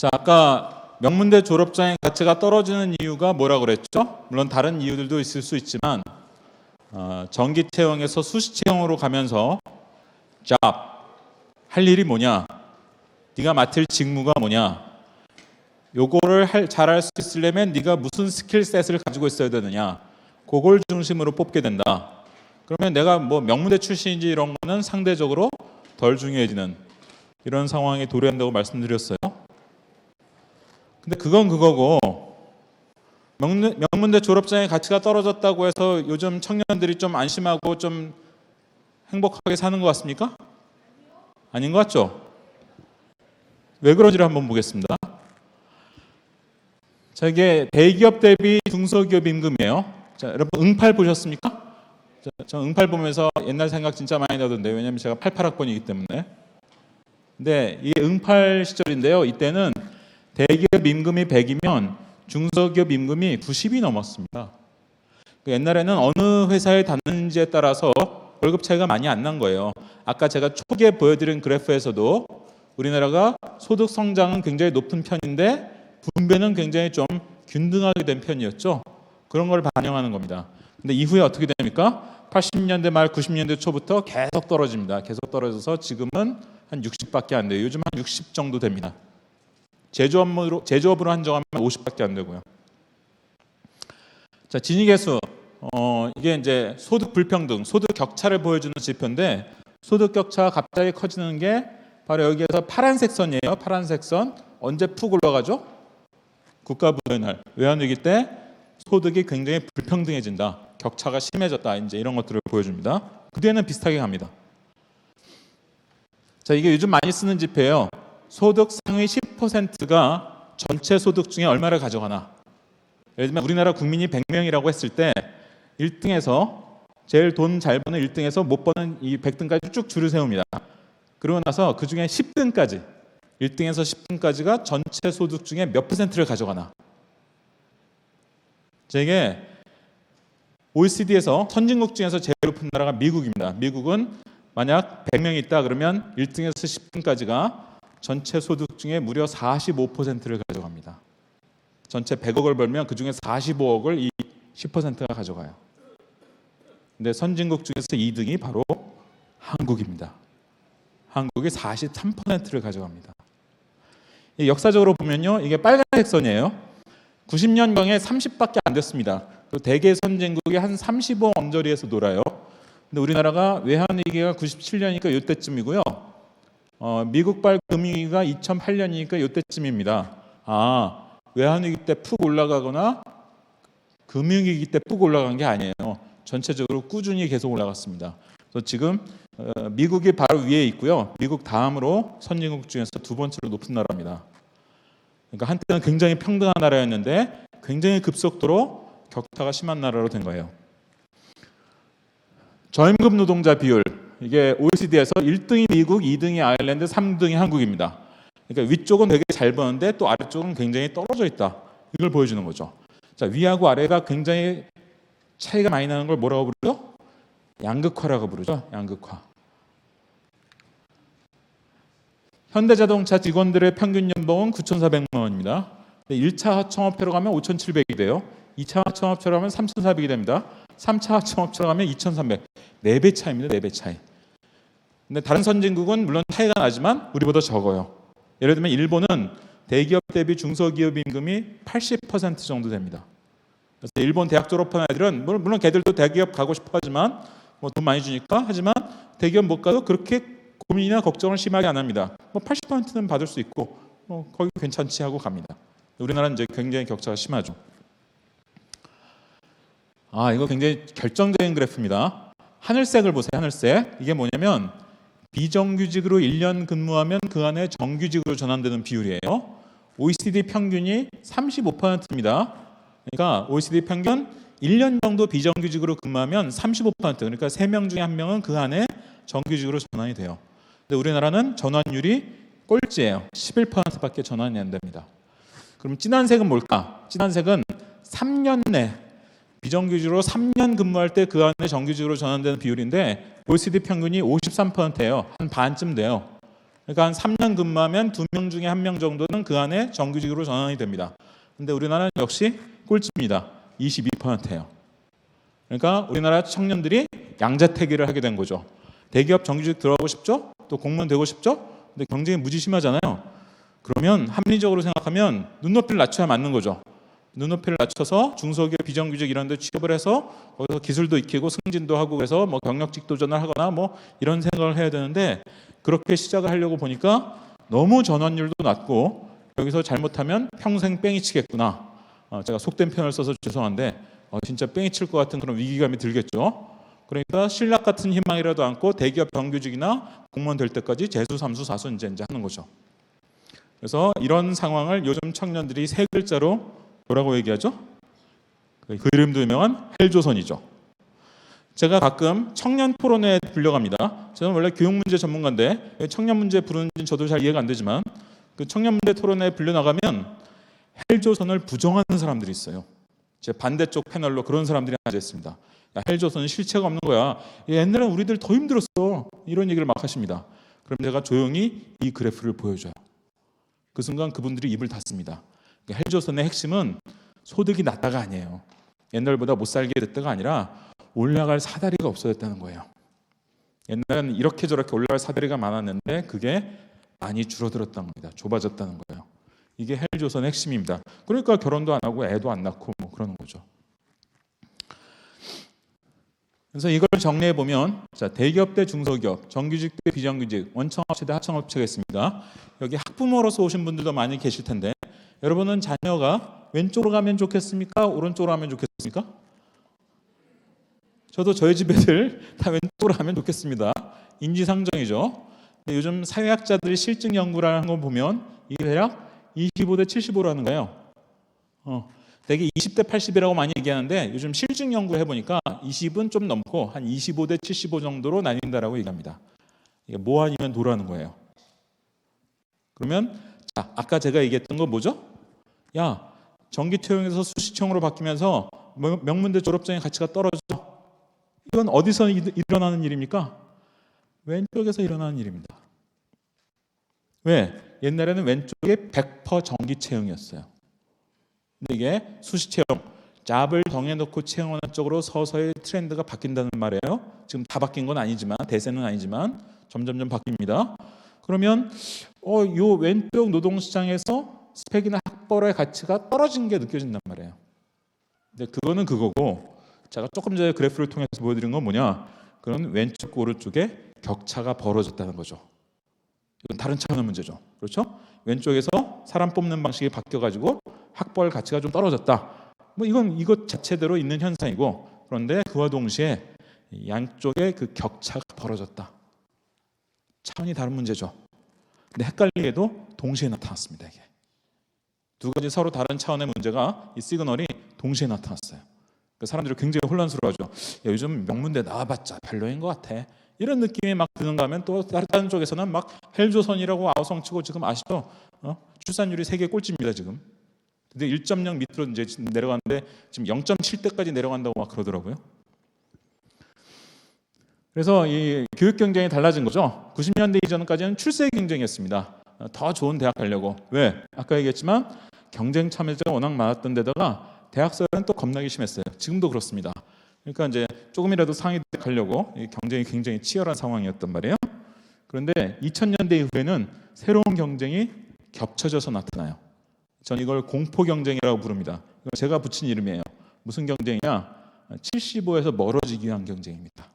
자, 아까 명문대 졸업장의 가치가 떨어지는 이유가 뭐라고 그랬죠? 물론 다른 이유들도 있을 수 있지만 정기 채용에서 수시 채용으로 가면서 job, 할 일이 뭐냐, 네가 맡을 직무가 뭐냐, 요거를 잘할 수 있으려면 네가 무슨 스킬셋을 가지고 있어야 되느냐, 그걸 중심으로 뽑게 된다. 그러면 내가 뭐 명문대 출신인지 이런 거는 상대적으로 덜 중요해지는 이런 상황에 도래한다고 말씀드렸어요. 근데 그건 그거고, 명문대 졸업장의 가치가 떨어졌다고 해서 요즘 청년들이 좀 안심하고 좀 행복하게 사는 것 같습니까? 아닌 것 같죠? 왜 그런지를 한번 보겠습니다. 자, 이게 대기업 대비 중소기업 임금이에요. 자, 여러분 응팔 보셨습니까? 자, 저 응팔 보면서 옛날 생각 진짜 많이 나던데, 왜냐면 제가 88학번이기 때문에. 근데 이게 응팔 시절인데요. 이때는 대기업 임금이 100이면 중소기업 임금이 90이 넘었습니다. 옛날에는 어느 회사에 다녔는지에 따라서 월급 차이가 많이 안 난 거예요. 아까 제가 초기에 보여드린 그래프에서도 우리나라가 소득 성장은 굉장히 높은 편인데 분배는 굉장히 좀 균등하게 된 편이었죠. 그런 걸 반영하는 겁니다. 근데 이후에 어떻게 됩니까? 80년대 말 90년대 초부터 계속 떨어집니다. 계속 떨어져서 지금은 한 60밖에 안 돼요. 요즘 한 60 정도 됩니다. 제조업으로 한정하면 50밖에 안 되고요. 자, 지니계수, 이게 이제 소득 불평등, 소득 격차를 보여주는 지표인데, 소득 격차가 갑자기 커지는 게 바로 여기에서 파란색 선이에요. 파란색 선. 언제 푹 올라가죠? 국가부도의 날, 외환위기 때 소득이 굉장히 불평등해진다, 격차가 심해졌다, 이제 이런 것들을 보여줍니다. 그 뒤에는 비슷하게 갑니다. 자, 이게 요즘 많이 쓰는 지표예요. 소득 상위 10%가 전체 소득 중에 얼마를 가져가나. 예를 들면 우리나라 국민이 100명이라고 했을 때 1등에서 제일 돈 잘 버는 1등에서 못 버는 이 100등까지 쭉 줄을 세웁니다. 그러고 나서 그 중에 10등까지, 1등에서 10등까지가 전체 소득 중에 몇 퍼센트를 가져가나. 이게 OECD에서 선진국 중에서 제일 높은 나라가 미국입니다. 미국은 만약 100명이 있다 그러면 1등에서 10등까지가 전체 소득 중에 무려 45%를 가져갑니다. 전체 100억을 벌면 그 중에 45억을 이 10%가 가져가요. 근데 선진국 중에서 2등이 바로 한국입니다. 한국이 43%를 가져갑니다. 역사적으로 보면요, 이게 빨간색 선이에요. 90년경에 30밖에 안 됐습니다. 대개 선진국이 한 35 언저리에서 놀아요. 근데 우리나라가 외환위기가 97년이니까 이때쯤이고요. 미국발 금융위기가 2008년이니까 이때쯤입니다. 외환위기 때 푹 올라가거나 금융위기 때 푹 올라간 게 아니에요. 전체적으로 꾸준히 계속 올라갔습니다. 그래서 지금 미국이 바로 위에 있고요. 미국 다음으로 선진국 중에서 두 번째로 높은 나라입니다. 그러니까 한때는 굉장히 평등한 나라였는데 굉장히 급속도로 격차가 심한 나라로 된 거예요. 저임금 노동자 비율, 이게 OECD에서 1등이 미국, 2등이 아일랜드, 3등이 한국입니다. 그러니까 위쪽은 되게 잘 버는데 또 아래쪽은 굉장히 떨어져 있다. 이걸 보여주는 거죠. 자, 위하고 아래가 굉장히 차이가 많이 나는 걸 뭐라고 부르죠? 양극화라고 부르죠. 양극화. 현대자동차 직원들의 평균 연봉은 9,400만 원입니다. 1차 하청업체로 가면 5,700이 돼요. 2차 하청업체로 가면 3,400이 됩니다. 3차 하청업체로 가면 2,300. 4배 차이입니다. 4배 차이. 근데 다른 선진국은 물론 차이가 나지만 우리보다 적어요. 예를 들면 일본은 대기업 대비 중소기업 임금이 80% 정도 됩니다. 그래서 일본 대학 졸업한 애들은 물론 걔들도 대기업 가고 싶어 하지만 뭐 돈 많이 주니까, 하지만 대기업 못 가도 그렇게 고민이나 걱정을 심하게 안 합니다. 80%는 받을 수 있고 거기 괜찮지 하고 갑니다. 우리나라는 이제 굉장히 격차가 심하죠. 이거 굉장히 결정적인 그래프입니다. 하늘색을 보세요. 하늘색. 이게 뭐냐면 비정규직으로 1년 근무하면 그 안에 정규직으로 전환되는 비율이에요. OECD 평균이 35%입니다. 그러니까 OECD 평균 1년 정도 비정규직으로 근무하면 35%, 그러니까 3명 중에 1명은 그 안에 정규직으로 전환이 돼요. 근데 우리나라는 전환율이 꼴찌예요. 11%밖에 전환이 안 됩니다. 그럼 진한 색은 뭘까? 진한 색은 3년 내 비정규직으로 3년 근무할 때 그 안에 정규직으로 전환되는 비율인데 OECD 평균이 53%예요. 한 반쯤 돼요. 그러니까 한 3년 근무하면 2명 중에 1명 정도는 그 안에 정규직으로 전환이 됩니다. 근데 우리나라는 역시 꼴찌입니다. 22%예요. 그러니까 우리나라 청년들이 양자택일을 하게 된 거죠. 대기업 정규직 들어가고 싶죠? 또 공무원 되고 싶죠? 근데 경쟁이 무지 심하잖아요. 그러면 합리적으로 생각하면 눈높이를 낮춰야 맞는 거죠. 눈높이를 낮춰서 중소기업 비정규직 이런 데 취업을 해서 거기서 기술도 익히고 승진도 하고 그래서 뭐 경력직 도전을 하거나 뭐 이런 생각을 해야 되는데 그렇게 시작을 하려고 보니까 너무 전환율도 낮고 여기서 잘못하면 평생 뺑이 치겠구나. 제가 속된 표현을 써서 죄송한데 진짜 뺑이 칠 것 같은 그런 위기감이 들겠죠. 그러니까 신락 같은 희망이라도 안고 대기업 정규직이나 공무원 될 때까지 재수, 삼수, 사수 이제 하는 거죠. 그래서 이런 상황을 요즘 청년들이 세 글자로 뭐라고 얘기하죠? 그 이름도 유명한 헬조선이죠. 제가 가끔 청년 토론회에 불려갑니다. 저는 원래 교육 문제 전문가인데 청년 문제 부르는지 저도 잘 이해가 안 되지만 그 청년 문제 토론회에 불려 나가면 헬조선을 부정하는 사람들이 있어요. 제 반대쪽 패널로 그런 사람들이 앉아 있습니다. 야, 헬조선은 실체가 없는 거야. 옛날엔 우리들 더 힘들었어. 이런 얘기를 막 하십니다. 그럼 제가 조용히 이 그래프를 보여줘요. 그 순간 그분들이 입을 닫습니다. 헬조선의 핵심은 소득이 낮다가 아니에요. 옛날보다 못 살게 됐다가 아니라 올라갈 사다리가 없어졌다는 거예요. 옛날에는 이렇게 저렇게 올라갈 사다리가 많았는데 그게 많이 줄어들었다는 겁니다. 좁아졌다는 거예요. 이게 헬조선의 핵심입니다. 그러니까 결혼도 안 하고 애도 안 낳고 뭐 그러는 거죠. 그래서 이걸 정리해 보면 자, 대기업 대 중소기업, 정규직 대 비정규직, 원청업체 대 하청업체가 있습니다. 여기 학부모로서 오신 분들도 많이 계실 텐데 여러분은 자녀가 왼쪽으로 가면 좋겠습니까? 오른쪽으로 가면 좋겠습니까? 저도 저희 집 애들 다 왼쪽으로 가면 좋겠습니다. 인지상정이죠. 근데 요즘 사회학자들이 실증 연구를 하는 거 보면 이게 대략 25대 75라는 거예요. 되게 20대 80이라고 많이 얘기하는데 요즘 실증 연구 해보니까 20은 좀 넘고 한 25대 75 정도로 나뉜다라고 얘기합니다. 이게 뭐 아니면 도라는 거예요. 그러면 자, 아까 제가 얘기했던 거 뭐죠? 야, 정기퇴용에서 수시청으로 바뀌면서 명문대 졸업장의 가치가 떨어져. 이건 어디서 일어나는 일입니까? 왼쪽에서 일어나는 일입니다. 왜? 옛날에는 왼쪽에 100% 정기채용이었어요. 근데 이게 수시채용, 잡을 정해놓고 채용하는 쪽으로 서서히 트렌드가 바뀐다는 말이에요. 지금 다 바뀐 건 아니지만 대세는 아니지만 점점점 바뀝니다. 그러면 요 왼쪽 노동시장에서 스펙이나 학벌의 가치가 떨어진 게 느껴진단 말이에요. 근데 그거는 그거고 제가 조금 전에 그래프를 통해서 보여드린 건 뭐냐? 그런 왼쪽 오른쪽에 격차가 벌어졌다는 거죠. 이건 다른 차원의 문제죠. 그렇죠? 왼쪽에서 사람 뽑는 방식이 바뀌어가지고 학벌 가치가 좀 떨어졌다. 뭐 이건 이것 자체대로 있는 현상이고 그런데 그와 동시에 양쪽의 그 격차가 벌어졌다. 차원이 다른 문제죠. 근데 헷갈리게도 동시에 나타났습니다. 이게 두 가지 서로 다른 차원의 문제가 이 시그널이 동시에 나타났어요. 사람들이 굉장히 혼란스러워하죠. 야, 요즘 명문대 나와봤자 별로인 것 같아. 이런 느낌이 막 드는가 하면 또 다른 쪽에서는 막 헬조선이라고 아우성치고 지금 아시죠? 출산율이 세계 꼴찌입니다 지금. 근데 1.0 밑으로 이제 내려가는데 지금 0.7대까지 내려간다고 막 그러더라고요. 그래서 이 교육 경쟁이 달라진 거죠. 90년대 이전까지는 출세 경쟁이었습니다. 더 좋은 대학 가려고. 왜? 아까 얘기했지만 경쟁 참여자가 워낙 많았던 데다가 대학생은 또 겁나게 심했어요. 지금도 그렇습니다. 그러니까 이제 조금이라도 상위 대학 가려고 경쟁이 굉장히 치열한 상황이었단 말이에요. 그런데 2000년대 이후에는 새로운 경쟁이 겹쳐져서 나타나요. 전 이걸 공포 경쟁이라고 부릅니다. 이걸 제가 붙인 이름이에요. 무슨 경쟁이냐? 75에서 멀어지기 위한 경쟁입니다.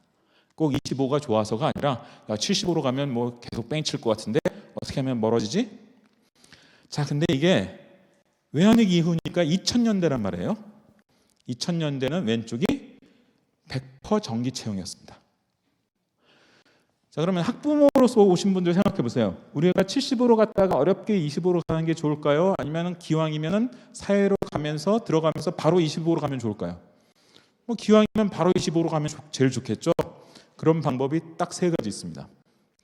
꼭 25가 좋아서가 아니라 75로 가면 뭐 계속 뺑칠 것 같은데 어떻게 하면 멀어지지? 자, 근데 이게 외환위기 이후니까 2000년대란 말이에요. 2000년대는 왼쪽이 100% 정기 채용이었습니다. 자, 그러면 학부모로서 오신 분들 생각해 보세요. 우리가 70으로 갔다가 어렵게 25로 가는 게 좋을까요? 아니면 기왕이면은 사회로 가면서 들어가면서 바로 25로 가면 좋을까요? 뭐 기왕이면 바로 25로 가면 제일 좋겠죠. 그런 방법이 딱 세 가지 있습니다.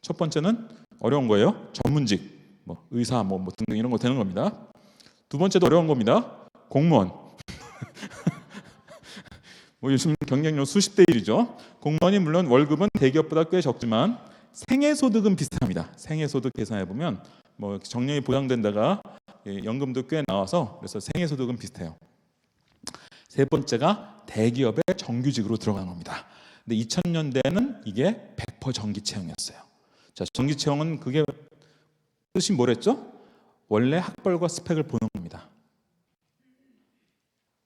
첫 번째는 어려운 거예요. 전문직, 뭐 의사, 뭐 등등 이런 거 되는 겁니다. 두 번째도 어려운 겁니다. 공무원. 뭐 요즘 경쟁률 수십 대 1이죠. 공무원이 물론 월급은 대기업보다 꽤 적지만 생애소득은 비슷합니다. 생애소득 계산해 보면 뭐 정년이 보장된다가 연금도 꽤 나와서 그래서 생애소득은 비슷해요. 세 번째가 대기업의 정규직으로 들어가는 겁니다. 근데 2000년대에는 이게 100% 정기채용이었어요. 자, 정기채용은 그게 뜻이 뭐랬죠? 원래 학벌과 스펙을 보는 겁니다.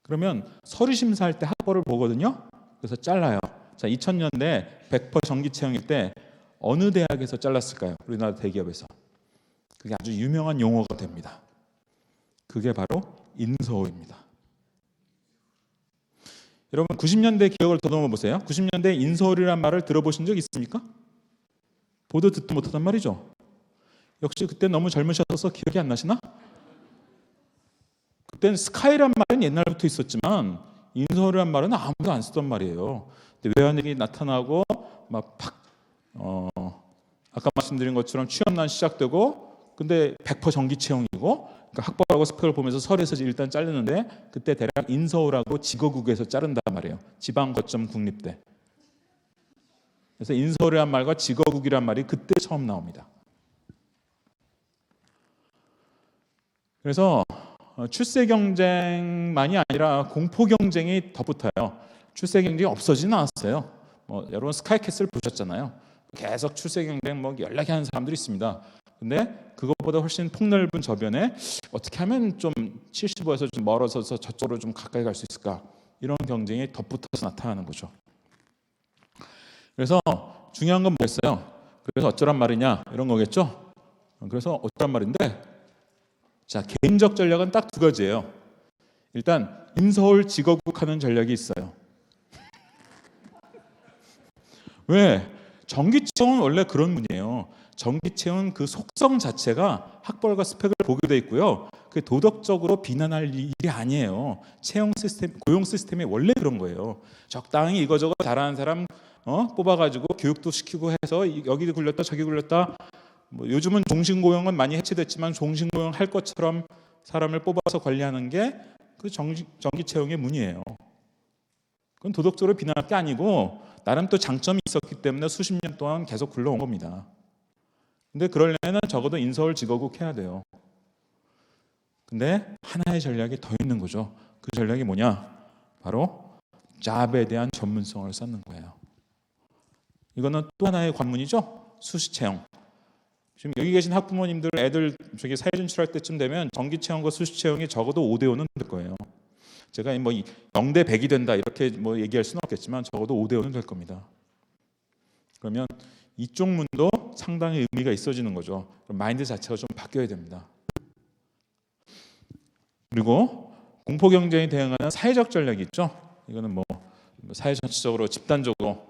그러면 서류 심사할 때 학벌을 보거든요. 그래서 잘라요. 자, 2000년대 100% 정기채용일 때 어느 대학에서 잘랐을까요? 우리나라 대기업에서. 그게 아주 유명한 용어가 됩니다. 그게 바로 인서울입니다. 여러분 90년대 기억을 더듬어 보세요. 90년대 인서울이라는 말을 들어보신 적 있습니까? 보도 듣도 못하단 말이죠. 역시 그때 너무 젊으셔서 기억이 안 나시나? 그때는 스카이란 말은 옛날부터 있었지만 인서울이란 말은 아무도 안 쓰던 말이에요. 근데 외환위기 나타나고 막 아까 말씀드린 것처럼 취업난 시작되고 근데 100% 정기 채용이고 그러니까 학벌하고 스펙을 보면서 서류에서 일단 자르는데 그때 대략 인서울하고 지거국에서 자른단 말이에요. 지방 거점 국립대. 그래서 인서울이란 말과 지거국이란 말이 그때 처음 나옵니다. 그래서 출세 경쟁만이 아니라 공포 경쟁이 더 붙어요. 출세 경쟁이 없어지진 않았어요. 여러분 스카이캐슬 보셨잖아요. 계속 출세 경쟁 연락이 하는 사람들이 있습니다. 근데 그것보다 훨씬 폭넓은 저변에 어떻게 하면 좀 75에서 좀 멀어서 저쪽으로 좀 가까이 갈 수 있을까? 이런 경쟁이 덧붙어서 나타나는 거죠. 그래서 중요한 건 뭐겠어요? 그래서 어쩌란 말이냐? 이런 거겠죠? 그래서 어쩌란 말인데 자, 개인적 전략은 딱 두 가지예요. 일단 인서울 지거국 하는 전략이 있어요. 왜? 정기채용은 원래 그런 문이에요. 정기채용은 그 속성 자체가 학벌과 스펙을 보게 돼 있고요. 그게 도덕적으로 비난할 일이 아니에요. 채용 시스템, 고용 시스템이 원래 그런 거예요. 적당히 이거저거 잘하는 사람 뽑아가지고 교육도 시키고 해서 여기 굴렸다 저기 굴렸다. 요즘은 종신고용은 많이 해체됐지만 종신고용 할 것처럼 사람을 뽑아서 관리하는 게 그 정기채용의 문이에요. 그건 도덕적으로 비난할 게 아니고 나름 또 장점이 있었기 때문에 수십 년 동안 계속 굴러온 겁니다. 근데 그러려면 적어도 인서울 지거국 해야 돼요. 근데 하나의 전략이 더 있는 거죠. 그 전략이 뭐냐? 바로 잡에 대한 전문성을 쌓는 거예요. 이거는 또 하나의 관문이죠. 수시채용. 지금 여기 계신 학부모님들 애들 저기 사회 진출할 때쯤 되면 정기채용과 수시채용이 적어도 5대5는 될 거예요. 제가 0대 100이 된다 이렇게 얘기할 수는 없겠지만 적어도 5대5는 될 겁니다. 그러면 이쪽 문도 상당히 의미가 있어지는 거죠. 마인드 자체가 좀 바뀌어야 됩니다. 그리고 공포 경쟁에 대응하는 사회적 전략이 있죠. 이거는 사회 전체적으로 집단적으로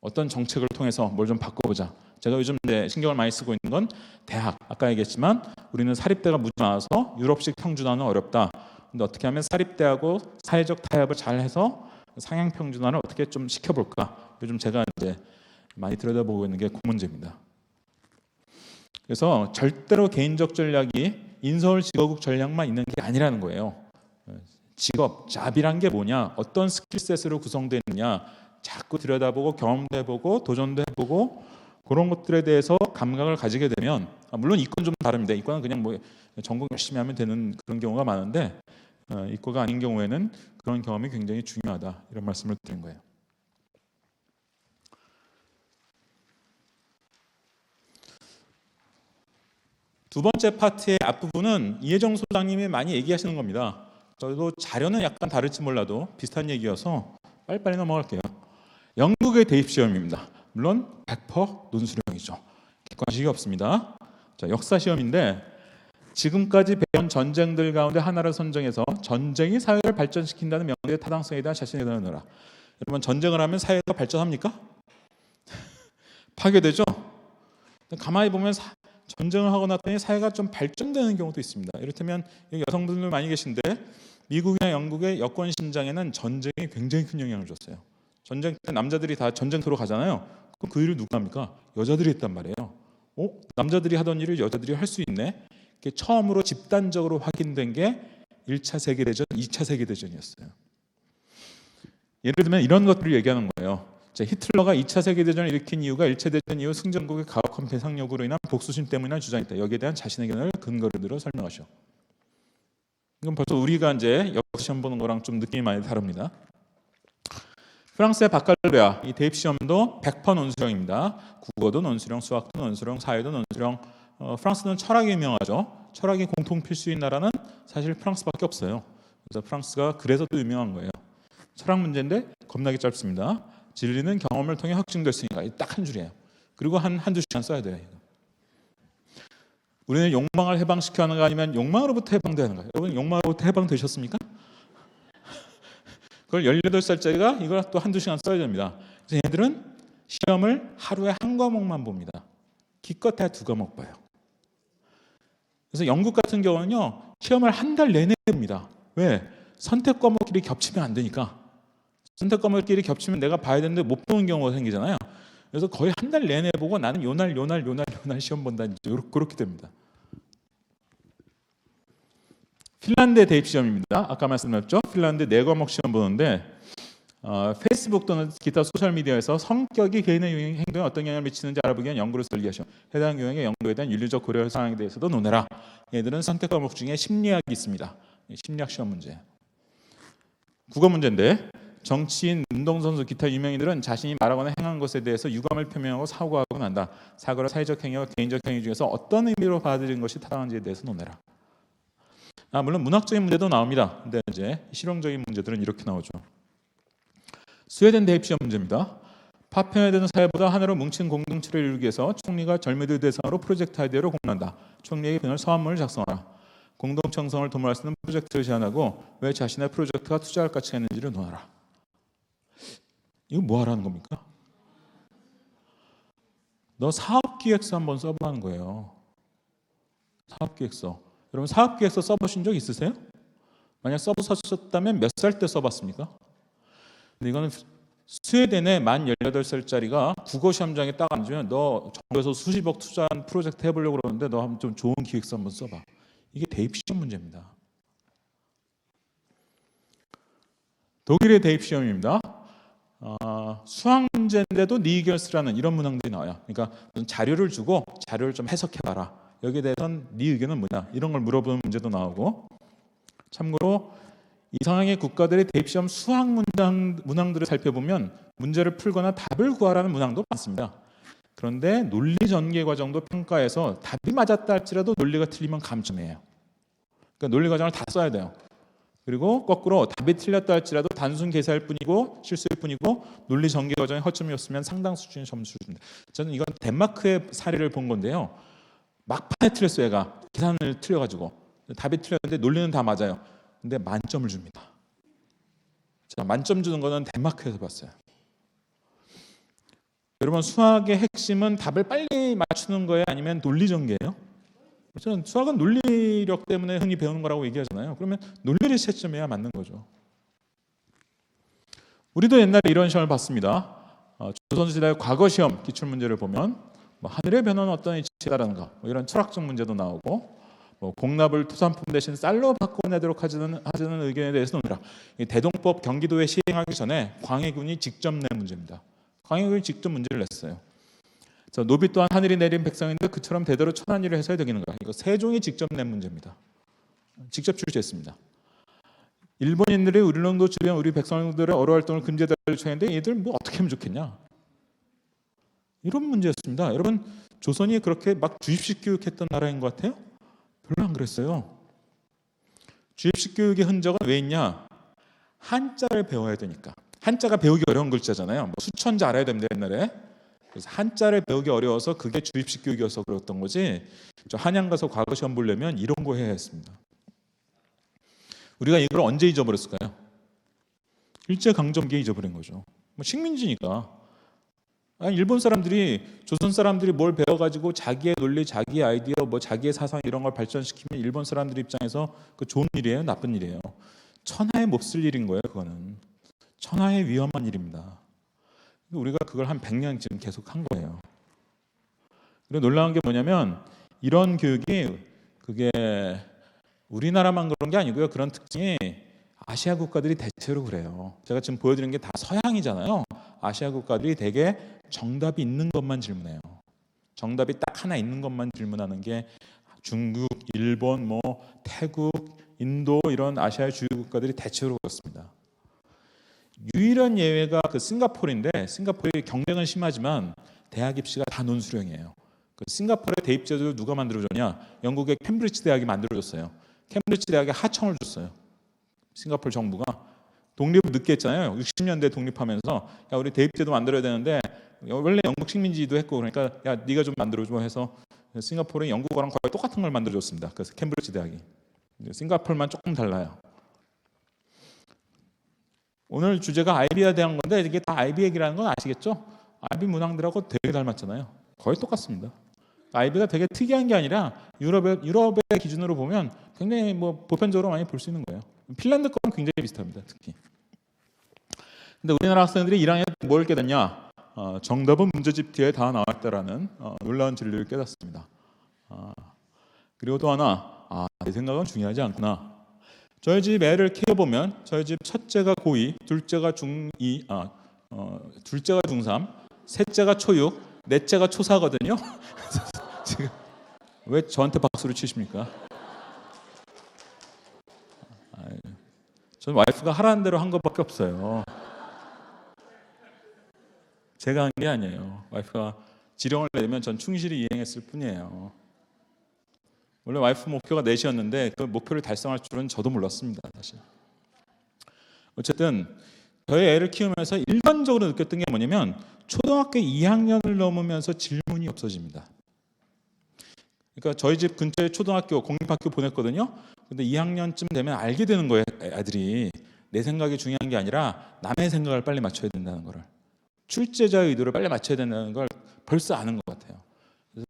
어떤 정책을 통해서 뭘 좀 바꿔보자. 제가 요즘 신경을 많이 쓰고 있는 건 대학. 아까 얘기했지만 우리는 사립대가 무지 많아서 유럽식 평준화는 어렵다. 근데 어떻게 하면 사립대하고 사회적 타협을 잘 해서 상향 평준화를 어떻게 좀 시켜볼까? 요즘 제가 이제 많이 들여다보고 있는 게 그 문제입니다. 그래서 절대로 개인적 전략이 인서울 지거국 전략만 있는 게 아니라는 거예요. 직업, 잡이란 게 뭐냐? 어떤 스킬셋으로 구성되어 있느냐? 자꾸 들여다보고 경험도 해보고 도전도 해보고 그런 것들에 대해서 감각을 가지게 되면 물론 이과는 좀 다릅니다. 이과는 그냥 전공 열심히 하면 되는 그런 경우가 많은데 이과가 아닌 경우에는 그런 경험이 굉장히 중요하다. 이런 말씀을 드린 거예요. 두 번째 파트의 앞부분은 이혜정 소장님이 많이 얘기하시는 겁니다. 저도 자료는 약간 다를지 몰라도 비슷한 얘기여서 빨리빨리 넘어갈게요. 영국의 대입시험입니다. 물론 100% 논술형이죠. 객관식이 없습니다. 자, 역사시험인데 지금까지 배운 전쟁들 가운데 하나를 선정해서 전쟁이 사회를 발전시킨다는 명제의 타당성에 대한 자신의 의견을 내라. 여러분 전쟁을 하면 사회가 발전합니까? 파괴되죠? 가만히 보면 전쟁을 하고 났더니 사회가 좀 발전되는 경우도 있습니다. 이를테면 여성분들 많이 계신데 미국이나 영국의 여권 신장에는 전쟁이 굉장히 큰 영향을 줬어요. 전쟁 때 남자들이 다 전쟁터로 가잖아요. 그럼 그 일을 누가 합니까? 여자들이 했단 말이에요. 남자들이 하던 일을 여자들이 할 수 있네. 그게 처음으로 집단적으로 확인된 게 1차 세계대전, 2차 세계대전이었어요. 예를 들면 이런 것들을 얘기하는 거예요. 자, 히틀러가 2차 세계대전을 일으킨 이유가 1차 대전 이후 승전국의 가혹한 배상 요구로 인한 복수심 때문이라는 주장이다. 여기에 대한 자신의 견해를 근거를 들어 설명하셔. 이건 벌써 우리가 이제 역사 시험 보는 거랑 좀 느낌이 많이 다릅니다. 프랑스의 바칼로레아, 이 대입 시험도 100% 논술형입니다. 국어도 논술형, 수학도 논술형, 사회도 논술형. 프랑스는 철학이 유명하죠. 철학이 공통 필수인 나라는 사실 프랑스밖에 없어요. 그래서 프랑스가 그래서 또 유명한 거예요. 철학 문제인데 겁나게 짧습니다. 진리는 경험을 통해 확증됐으니까 딱 한 줄이에요. 그리고 한두 시간 써야 돼요. 우리는 욕망을 해방시켜 하는 거 아니면 욕망으로부터 해방되는 거예요. 여러분 욕망으로부터 해방되셨습니까? 그걸 18살짜리가 이걸 또 한두 시간 써야 됩니다. 그래서 얘들은 시험을 하루에 한 과목만 봅니다. 기껏해야 2과목 봐요. 그래서 영국 같은 경우는요, 시험을 한 달 내내 봅니다. 왜? 선택 과목끼리 겹치면 안 되니까. 선택 과목끼리 겹치면 내가 봐야 되는데 못 보는 경우가 생기잖아요. 그래서 거의 한 달 내내 보고 나는 요날 시험 본다. 그렇게 됩니다. 핀란드 대입 시험입니다. 아까 말씀드렸죠? 핀란드 4과목 시험 보는데 페이스북 또는 기타 소셜미디어에서 성격이 개인의 행동에 어떤 영향을 미치는지 알아보기 위한 연구를 설계하셔. 해당 유형의 연구에 대한 윤리적 고려 사항에 대해서도 논해라. 얘들은 선택 과목 중에 심리학이 있습니다. 심리학 시험 문제. 국어 문제인데 정치인, 운동선수, 기타 유명인들은 자신이 말하거나 행한 것에 대해서 유감을 표명하고 사과하곤 한다. 사과를 사회적 행위와 개인적 행위 중에서 어떤 의미로 받아들인 것이 타당한지에 대해서 논해라. 물론 문학적인 문제도 나옵니다. 근데 이제 실용적인 문제들은 이렇게 나오죠. 스웨덴 대입 시험 문제입니다. 파편화되는 사회보다 하나로 뭉친 공동체를 이루기 위해서 총리가 젊은이들 대상으로 프로젝트 아이디어를 공론한다. 총리에게 비는 서한문을 작성하라. 공동체 형성을 도모할 수 있는 프로젝트를 제안하고 왜 자신의 프로젝트가 투자할 가치가 있는지를 논하라. 이거 뭐 하라는 겁니까? 너 사업기획서 한번 써보라는 거예요. 사업기획서. 여러분 사업기획서 써보신 적 있으세요? 만약 써보셨다면 몇 살 때 써봤습니까? 근데 이거는 스웨덴의 만 18살짜리가 국어 시험장에 딱 앉으면 너 정부에서 수십억 투자한 프로젝트 해보려고 그러는데 너 한번 좀 좋은 기획서 한번 써봐. 이게 대입 시험 문제입니다. 독일의 대입 시험입니다. 수학 문제인데도 네 의견을 쓰라는 이런 문항들이 나와요. 그러니까 자료를 주고 자료를 좀 해석해봐라. 여기에 대해서는 네 의견은 뭐냐 이런 걸 물어보는 문제도 나오고. 참고로 이상의 국가들의 대입시험 수학 문항들을 살펴보면 문제를 풀거나 답을 구하라는 문항도 많습니다. 그런데 논리 전개 과정도 평가해서 답이 맞았다 할지라도 논리가 틀리면 감점이에요. 그러니까 논리 과정을 다 써야 돼요. 그리고 거꾸로 답이 틀렸다 할지라도 단순 계산일 뿐이고 실수일 뿐이고 논리 전개 과정에 허점이었으면 상당 수준의 점수를 줍니다. 저는 이건 덴마크의 사례를 본 건데요. 막판에 틀렸어요. 얘가 계산을 틀려가지고 답이 틀렸는데 논리는 다 맞아요. 근데 만점을 줍니다. 자, 만점 주는 거는 덴마크에서 봤어요. 여러분 수학의 핵심은 답을 빨리 맞추는 거예요? 아니면 논리 전개예요? 저는 수학은 논리력 때문에 흔히 배우는 거라고 얘기하잖아요. 그러면 논리를 채점해야 맞는 거죠. 우리도 옛날에 이런 시험을 봤습니다. 조선시대 과거 시험 기출문제를 보면 하늘의 변화는 어떤 이치다라는가 이런 철학적 문제도 나오고 공납을 토산품 대신 쌀로 바꿔내도록 하자는 의견에 대해서 논의라. 대동법 경기도에 시행하기 전에 광해군이 직접 낸 문제입니다. 광해군이 직접 문제를 냈어요. 노비 또한 하늘이 내린 백성인데 그처럼 대대로 천한 일을 해서야 되겠는가. 이거 세종이 직접 낸 문제입니다. 직접 출제했습니다. 일본인들이 울릉도 주변 우리 백성들의 어로 활동을 금지해달라고 청했는데 얘들 뭐 어떻게 하면 좋겠냐. 이런 문제였습니다. 여러분 조선이 그렇게 막 주입식 교육했던 나라인 것 같아요? 별로 안 그랬어요. 주입식 교육의 흔적은 왜 있냐? 한자를 배워야 되니까. 한자가 배우기 어려운 글자잖아요. 수천자 알아야 됩니다 옛날에. 그래서 한자를 배우기 어려워서 그게 주입식 교육이어서 그랬던 거지. 저 한양 가서 과거 시험 보려면 이런 거 해야 했습니다. 우리가 이걸 언제 잊어버렸을까요? 일제강점기에 잊어버린 거죠. 식민지니까. 일본 사람들이 조선 사람들이 뭘 배워가지고 자기의 논리, 자기의 아이디어, 자기의 사상 이런 걸 발전시키면 일본 사람들 입장에서 그 좋은 일이에요, 나쁜 일이에요. 천하에 몹쓸 일인 거예요, 그거는. 천하에 위험한 일입니다. 우리가 그걸 한 100년 지금 계속 한 거예요. 그리고 놀라운 게 뭐냐면 이런 교육이 그게 우리나라만 그런 게 아니고요. 그런 특징이 아시아 국가들이 대체로 그래요. 제가 지금 보여드리는 게 다 서양이잖아요. 아시아 국가들이 대개 정답이 있는 것만 질문해요. 정답이 딱 하나 있는 것만 질문하는 게 중국, 일본, 태국, 인도 이런 아시아의 주요 국가들이 대체로 그렇습니다. 유일한 예외가 그 싱가포르인데 싱가포르의 경쟁은 심하지만 대학 입시가 다 논술형이에요. 그 싱가포르의 대입 제도를 누가 만들어줬냐? 영국의 캠브리지 대학이 만들어줬어요. 캠브리지 대학에 하청을 줬어요. 싱가포르 정부가 독립을 늦게 했잖아요. 60년대 독립하면서 야 우리 대입 제도 만들어야 되는데 원래 영국 식민지도 했고 그러니까 야 네가 좀 만들어줘 해서 싱가포르는 영국어랑 거의 똑같은 걸 만들어줬습니다. 그래서 캠브리지 대학이. 싱가포르만 조금 달라요. 오늘 주제가 아이비에 대한 건데 이게 다 아이비 얘기라는 건 아시겠죠? 아이비 문항들하고 되게 닮았잖아요. 거의 똑같습니다. 아이비가 되게 특이한 게 아니라 유럽의 기준으로 보면 굉장히 보편적으로 많이 볼 수 있는 거예요. 핀란드 거랑 굉장히 비슷합니다. 특히. 근데 우리나라 학생들이 1학년에 뭘 깨닫냐? 정답은 문제집 뒤에 다 나왔다라는 놀라운 진리를 깨닫습니다. 그리고 또 하나, 내 생각은 중요하지 않구나. 저희 집 애를 키워보면 저희 집 첫째가 고2, 둘째가 중2, 둘째가 중3, 셋째가 초6, 넷째가 초4거든요. 지금 왜 저한테 박수를 치십니까? 저는 와이프가 하라는 대로 한 것밖에 없어요. 제가 한 게 아니에요. 와이프가 지령을 내면 전 충실히 이행했을 뿐이에요. 원래 와이프 목표가 4시였는데 그 목표를 달성할 줄은 저도 몰랐습니다. 사실. 어쨌든 저희 애를 키우면서 일반적으로 느꼈던 게 뭐냐면 초등학교 2학년을 넘으면서 질문이 없어집니다. 그러니까 저희 집 근처에 초등학교, 공립학교 보냈거든요. 근데 2학년쯤 되면 알게 되는 거예요. 애들이. 내 생각이 중요한 게 아니라 남의 생각을 빨리 맞춰야 된다는 거를. 출제자의 의도를 빨리 맞춰야 된다는 걸 벌써 아는 것 같아요.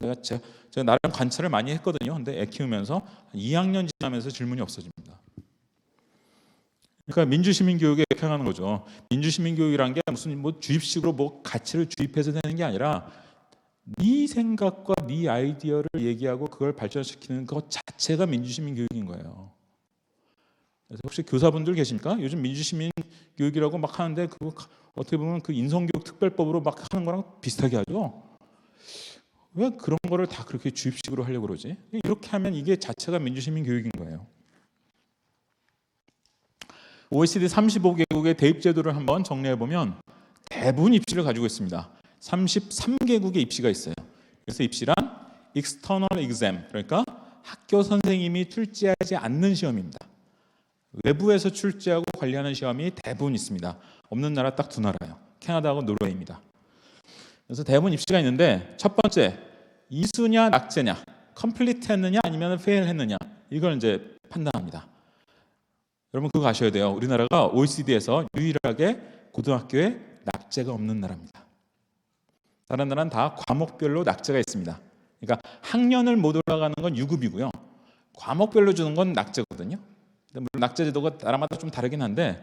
그래서 제가 나름 관찰을 많이 했거든요. 근데 애 키우면서 2학년 지나면서 질문이 없어집니다. 그러니까 민주시민교육에 이렇게 하는 거죠. 민주시민교육이란 게 무슨 주입식으로 가치를 주입해서 되는 게 아니라 네 생각과 네 아이디어를 얘기하고 그걸 발전시키는 것 자체가 민주시민교육인 거예요. 그래서 혹시 교사분들 계십니까? 요즘 민주시민교육이라고 막 하는데 그거 어떻게 보면 그 인성교육 특별법으로 막 하는 거랑 비슷하게 하죠. 왜 그런 거를 다 그렇게 주입식으로 하려고 그러지? 이렇게 하면 이게 자체가 민주시민 교육인 거예요. OECD 35개국의 대입 제도를 한번 정리해 보면 대부분 입시를 가지고 있습니다. 33개국의 입시가 있어요. 그래서 입시란 external exam, 그러니까 학교 선생님이 출제하지 않는 시험입니다. 외부에서 출제하고 관리하는 시험이 대부분 있습니다. 없는 나라 딱 2나라예요. 캐나다하고 노르웨이입니다. 그래서 대부분 입시가 있는데 첫 번째, 이수냐 낙제냐, 컴플리트 했느냐 아니면 페일 했느냐, 이걸 이제 판단합니다. 여러분 그거 아셔야 돼요. 우리나라가 OECD에서 유일하게 고등학교에 낙제가 없는 나라입니다. 다른 나라는 다 과목별로 낙제가 있습니다. 그러니까 학년을 못 올라가는 건 유급이고요. 과목별로 주는 건 낙제거든요. 물론 낙제 제도가 나라마다 좀 다르긴 한데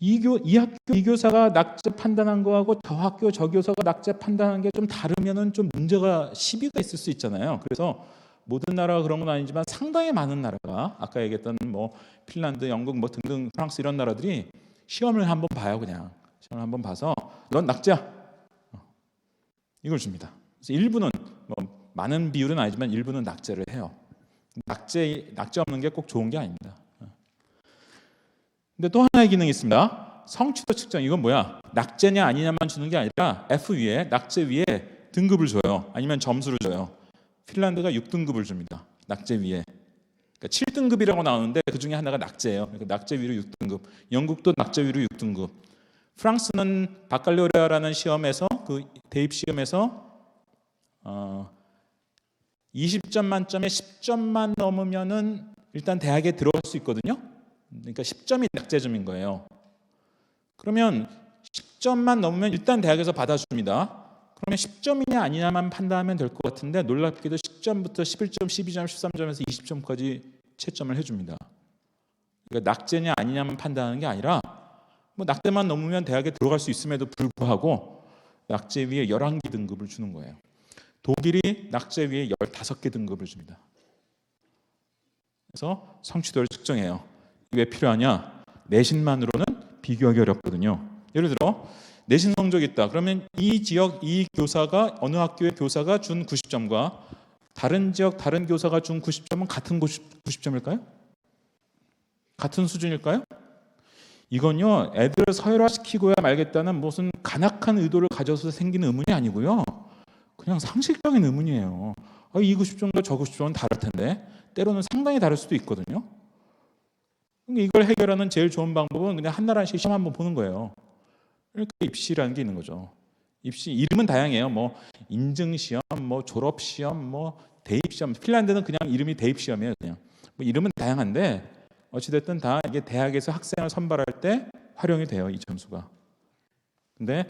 이 학교 이 교사가 낙제 판단한 거하고 저 학교 저 교사가 낙제 판단한 게 좀 다르면은 좀 문제가 시비가 있을 수 있잖아요. 그래서 모든 나라가 그런 건 아니지만 상당히 많은 나라가 아까 얘기했던 핀란드, 영국 등등 프랑스 이런 나라들이 시험을 한번 봐요. 그냥 시험을 한번 봐서 넌 낙제야 이걸 줍니다. 그래서 일부는 많은 비율은 아니지만 일부는 낙제를 해요. 낙제 없는 게 꼭 좋은 게 아닙니다. 근데 또 하나의 기능이 있습니다. 성취도 측정. 이건 뭐야? 낙제냐 아니냐만 주는 게 아니라 F 위에 낙제 위에 등급을 줘요. 아니면 점수를 줘요. 핀란드가 6등급을 줍니다. 낙제 위에. 그러니까 7등급이라고 나오는데 그 중에 하나가 낙제예요. 그러니까 낙제 위로 6등급. 영국도 낙제 위로 6등급. 프랑스는 바칼로레아라는 시험에서 그 대입 시험에서 20점 만점에 10점만 넘으면은 일단 대학에 들어갈 수 있거든요. 그러니까 10점이 낙제점인 거예요. 그러면 10점만 넘으면 일단 대학에서 받아줍니다. 그러면 10점이냐 아니냐만 판단하면 될 것 같은데 놀랍게도 10점부터 11점, 12점, 13점에서 20점까지 채점을 해줍니다. 그러니까 낙제냐 아니냐만 판단하는 게 아니라 낙제만 넘으면 대학에 들어갈 수 있음에도 불구하고 낙제 위에 11개 등급을 주는 거예요. 독일이 낙제 위에 15개 등급을 줍니다. 그래서 성취도를 측정해요. 왜 필요하냐? 내신만으로는 비교하기 어렵거든요. 예를 들어 내신 성적이 있다. 그러면 이 지역 이 교사가 어느 학교의 교사가 준 90점과 다른 지역 다른 교사가 준 90점은 같은 90점일까요? 같은 수준일까요? 이건요, 애들을 서열화시키고야 말겠다는 무슨 간악한 의도를 가져서 생기는 의문이 아니고요, 그냥 상식적인 의문이에요. 이 90점과 저 90점은 다를 텐데 때로는 상당히 다를 수도 있거든요. 이걸 해결하는 제일 좋은 방법은 그냥 한 날 한씩 시험 한번 보는 거예요. 그러니까 입시라는 게 있는 거죠. 입시 이름은 다양해요. 뭐 인증시험, 뭐 졸업시험, 뭐 대입시험. 핀란드는 그냥 이름이 대입시험이에요. 그냥 뭐 이름은 다양한데 어찌됐든 다 이게 대학에서 학생을 선발할 때 활용이 돼요, 이 점수가. 근데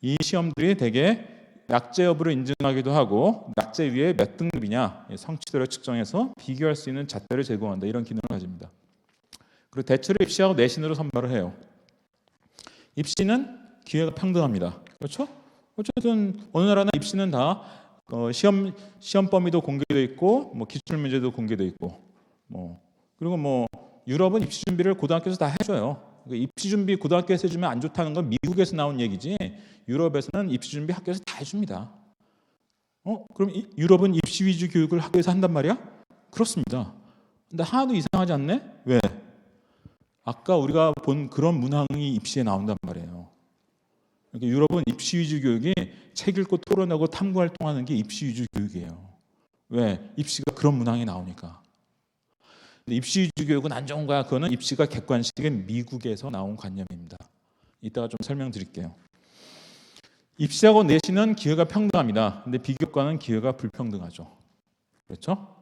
이 시험들이 되게 약제 여부를 인증하기도 하고 약제 위에 몇 등급이냐 성취도를 측정해서 비교할 수 있는 잣대를 제공한다, 이런 기능을 가집니다. 그리고 대체로 입시하고 내신으로 선발을 해요. 입시는 기회가 평등합니다. 그렇죠? 어쨌든 어느 나라나 입시는 다 시험 범위도 공개되어 있고 뭐 기출 문제도 공개되어 있고 그리고 뭐 유럽은 입시 준비를 고등학교에서 다 해줘요. 입시 준비 고등학교에서 해주면 안 좋다는 건 미국에서 나온 얘기지, 유럽에서는 입시 준비 학교에서 다 해줍니다. 그럼 유럽은 입시 위주 교육을 학교에서 한단 말이야? 그렇습니다. 근데 하나도 이상하지 않네? 왜? 아까 우리가 본 그런 문항이 입시에 나온단 말이에요. 그러니까 유럽은 입시 위주 교육이 책 읽고 토론하고 탐구 활동하는 게 입시 위주 교육이에요. 왜? 입시가 그런 문항이 나오니까. 입시 위주 교육은 안 좋은 거야. 그거는 입시가 객관식인 미국에서 나온 관념입니다. 이따가 좀 설명드릴게요. 입시하고 내신은 기회가 평등합니다. 근데 비교과는 기회가 불평등하죠. 그렇죠?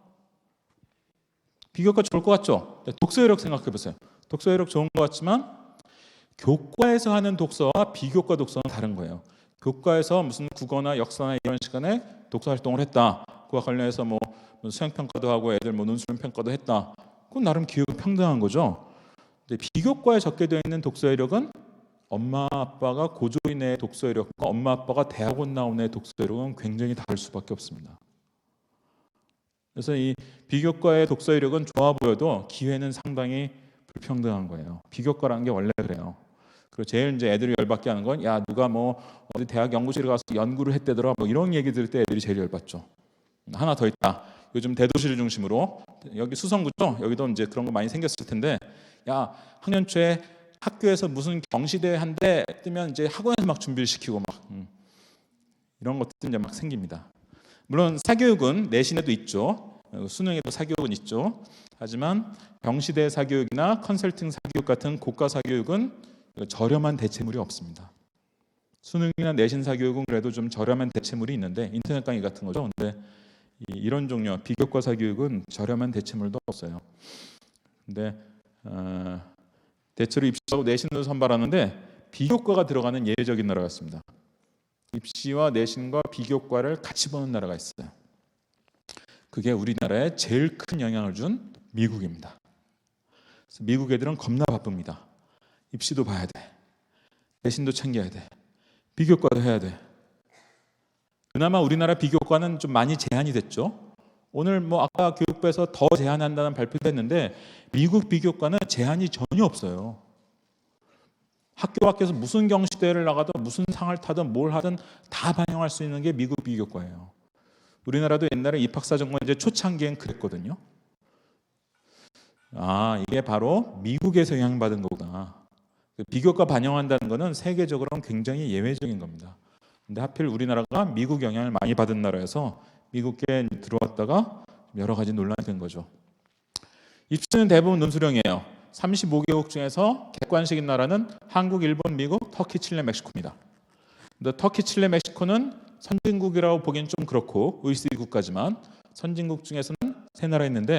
비교과 좋을 것 같죠? 독서 이력 생각해 보세요. 독서 이력 좋은 것 같지만 교과에서 하는 독서와 비교과 독서는 다른 거예요. 교과에서 무슨 국어나 역사나 이런 시간에 독서 활동을 했다. 그와 관련해서 뭐 수행평가도 하고 애들 뭐 논술 평가도 했다. 그건 나름 기회가 평등한 거죠. 근데 비교과에 적게 되어 있는 독서 이력은 엄마 아빠가 고졸인 애의 독서 이력과 엄마 아빠가 대학원 나온 애의 독서 이력은 굉장히 다를 수밖에 없습니다. 그래서 이 비교과의 독서 이력은 좋아 보여도 기회는 상당히 불평등한 거예요. 비교과라는 게 원래 그래요. 그리고 제일 이제 애들이 열받게 하는 건 야 누가 뭐 어디 대학 연구실에 가서 연구를 했대더라 뭐 이런 얘기 들을 때 애들이 제일 열받죠. 하나 더 있다. 요즘 대도시를 중심으로 여기 수성구죠. 여기도 이제 그런 거 많이 생겼을 텐데 야 학년 초에 학교에서 무슨 경시대회 한대 뜨면 이제 학원에서 막 준비를 시키고 막 이런 것들 이제 막 생깁니다. 물론 사교육은 내신에도 있죠. 수능에도 사교육은 있죠. 하지만 병시대 사교육이나 컨설팅 사교육 같은 고가 사교육은 저렴한 대체물이 없습니다. 수능이나 내신 사교육은 그래도 좀 저렴한 대체물이 있는데 인터넷 강의 같은 거죠. 근데 이런 종류 비교과 사교육은 저렴한 대체물도 없어요. 근데 대체로 입시하고 내신으로 선발하는데 비교과가 들어가는 예외적인 나라가 있습니다. 입시와 내신과 비교과를 같이 보는 나라가 있어요. 그게 우리나라에 제일 큰 영향을 준 미국입니다. 그래서 미국 애들은 겁나 바쁩니다. 입시도 봐야 돼. 내신도 챙겨야 돼. 비교과도 해야 돼. 그나마 우리나라 비교과는 좀 많이 제한이 됐죠. 오늘 뭐 아까 교육부에서 더 제한한다는 발표도 했는데 미국 비교과는 제한이 전혀 없어요. 학교 밖에서 무슨 경시대회를 나가든 무슨 상을 타든 뭘 하든 다 반영할 수 있는 게 미국 비교과예요. 우리나라도 옛날에 입학사정관제 초창기엔 그랬거든요. 이게 바로 미국에서 영향받은 거구나. 비교과 반영한다는 것은 세계적으로는 굉장히 예외적인 겁니다. 근데 하필 우리나라가 미국 영향을 많이 받은 나라여서 미국에 들어왔다가 여러 가지 논란이 된 거죠. 입시는 대부분 논술형이에요. 35개국 중에서 객관식인 나라는 한국, 일본, 미국, 터키, 칠레, 멕시코입니다. 근데 터키, 칠레, 멕시코는 선진국이라고 보기엔 좀 그렇고 OECD 국가지만 선진국 중에서는 세 나라 있는데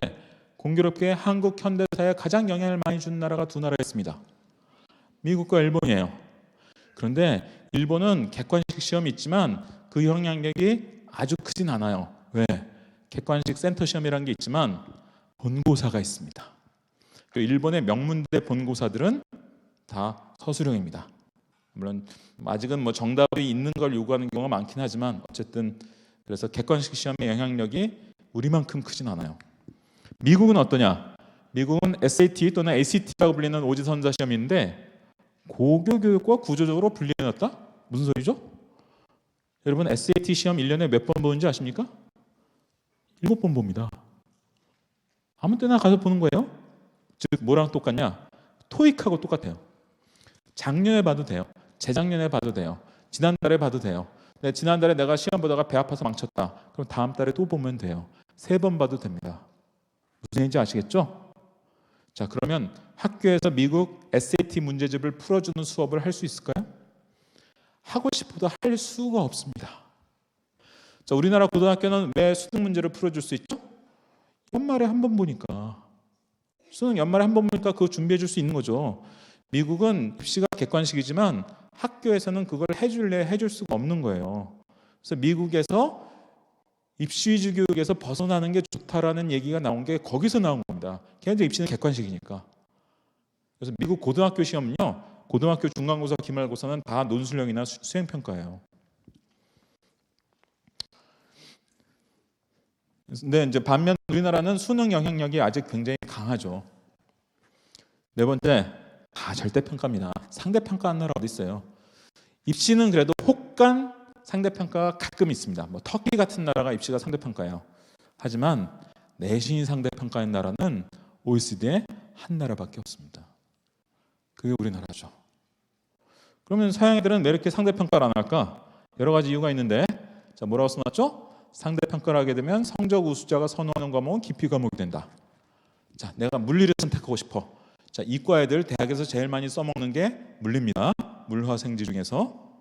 공교롭게 한국 현대사에 가장 영향을 많이 준 나라가 두 나라 있습니다. 미국과 일본이에요. 그런데 일본은 객관식 시험이 있지만 그 영향력이 아주 크진 않아요. 왜? 객관식 센터 시험이라는 게 있지만 본고사가 있습니다. 그리고 일본의 명문대 본고사들은 다 서술형입니다. 물론 아직은 뭐 정답이 있는 걸 요구하는 경우가 많긴 하지만 어쨌든 그래서 객관식 시험의 영향력이 우리만큼 크진 않아요. 미국은 어떠냐? 미국은 SAT 또는 ACT라고 불리는 오지선자 시험인데 고교 교육과 구조적으로 분리해놨다? 무슨 소리죠? 여러분 SAT 시험 1년에 몇 번 보는지 아십니까? 7번 봅니다. 아무 때나 가서 보는 거예요. 즉 뭐랑 똑같냐? 토익하고 똑같아요. 작년에 봐도 돼요. 재작년에 봐도 돼요. 지난달에 봐도 돼요. 근데 지난달에 내가 시험 보다가 배 아파서 망쳤다. 그럼 다음 달에 또 보면 돼요. 3번 봐도 됩니다. 무슨 얘기인지 아시겠죠? 자, 그러면 학교에서 미국 SAT 문제집을 풀어주는 수업을 할 수 있을까요? 하고 싶어도 할 수가 없습니다. 자, 우리나라 고등학교는 왜 수능 문제를 풀어줄 수 있죠? 연말에 한 번 보니까. 수능 연말에 한 번 보니까 그거 준비해 줄 수 있는 거죠. 미국은 입시가 객관식이지만 학교에서는 그걸 해줄래 해줄 수가 없는 거예요. 그래서 미국에서 입시 위주 교육에서 벗어나는 게 좋다라는 얘기가 나온 게 거기서 나온 겁니다. 걔네들 입시는 객관식이니까. 그래서 미국 고등학교 시험은요, 고등학교 중간고사, 기말고사는 다 논술형이나 수행평가예요. 근데 이제 반면 우리나라는 수능 영향력이 아직 굉장히 강하죠. 네 번째, 절대평가입니다. 상대평가하는 나라 어디 있어요? 입시는 그래도 혹간 상대평가가 가끔 있습니다. 뭐 터키 같은 나라가 입시가 상대평가예요. 하지만 내신이 상대평가인 나라는 OECD에 한 나라밖에 없습니다. 그게 우리나라죠. 그러면 서양 애들은 왜 이렇게 상대평가를 안 할까? 여러 가지 이유가 있는데, 자, 뭐라고 써놨죠? 상대평가를 하게 되면 성적 우수자가 선호하는 과목은 기피 과목이 된다. 자, 내가 물리를 선택하고 싶어. 자, 이과 애들 대학에서 제일 많이 써먹는 게 물리입니다. 물화생지 중에서.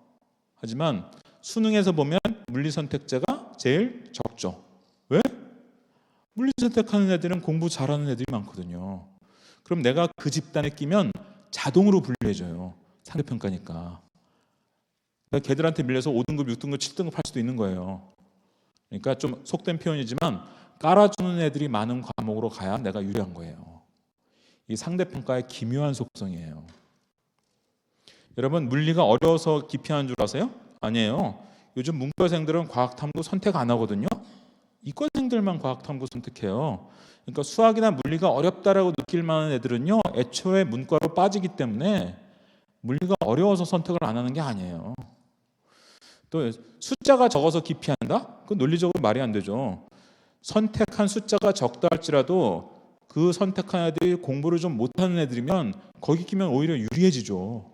하지만 수능에서 보면 물리 선택자가 제일 적죠. 왜? 물리 선택하는 애들은 공부 잘하는 애들이 많거든요. 그럼 내가 그 집단에 끼면 자동으로 분류해줘요. 상대평가니까. 그러니까 걔들한테 밀려서 5등급, 6등급, 7등급 할 수도 있는 거예요. 그러니까 좀 속된 표현이지만 깔아주는 애들이 많은 과목으로 가야 내가 유리한 거예요. 이 상대평가의 기묘한 속성이에요. 여러분, 물리가 어려워서 기피하는 줄 아세요? 아니에요. 요즘 문과생들은 과학탐구 선택 안 하거든요. 이과생들만 과학탐구 선택해요. 그러니까 수학이나 물리가 어렵다라고 느낄 만한 애들은요, 애초에 문과로 빠지기 때문에 물리가 어려워서 선택을 안 하는 게 아니에요. 또 숫자가 적어서 기피한다? 그건 논리적으로 말이 안 되죠. 선택한 숫자가 적다 할지라도 그 선택한 애들이 공부를 좀 못하는 애들이면 거기 끼면 오히려 유리해지죠.